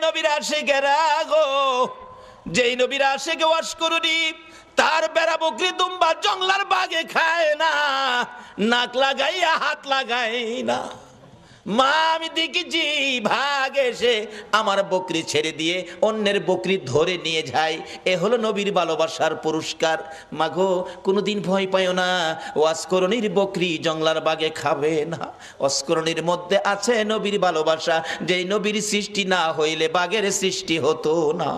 নবীর আশিকেরা গো, যেই নবীর আশিকে ওয়াসকরণী, তার বেড়া বকরি দুম্বা জংলার বাগে খায় না, নাক লাগাইয়া হাত লাগাই না। মা আমি দেখেছি ভাগ এসে আমার বকরি ছেড়ে দিয়ে অন্যের বকরি ধরে নিয়ে যায়। এ হলো নবীর ভালোবাসার পুরস্কার। মাগো কোনোদিন ভয় পাইও না, ওয়াসকরণীর বকরি জংলার বাগে খাবে না। ওয়াসকরণীর মধ্যে আছে নবীর ভালোবাসা, যেই নবীর সৃষ্টি না হইলে বাঘের সৃষ্টি হতো না।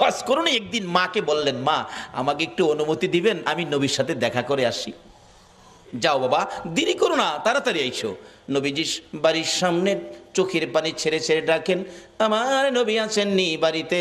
ওয়াসকরণী একদিন মাকে বললেন, মা আমাকে একটু অনুমতি দিবেন, আমি নবীর সাথে দেখা করে আসি। যাও বাবা, দেরি করো না, তাড়াতাড়ি আইসো। নবীজি বাড়ির সামনে চোখের পানি ছেড়ে ছেড়ে ডাকেন, আমার নবী আছেননি বাড়িতে?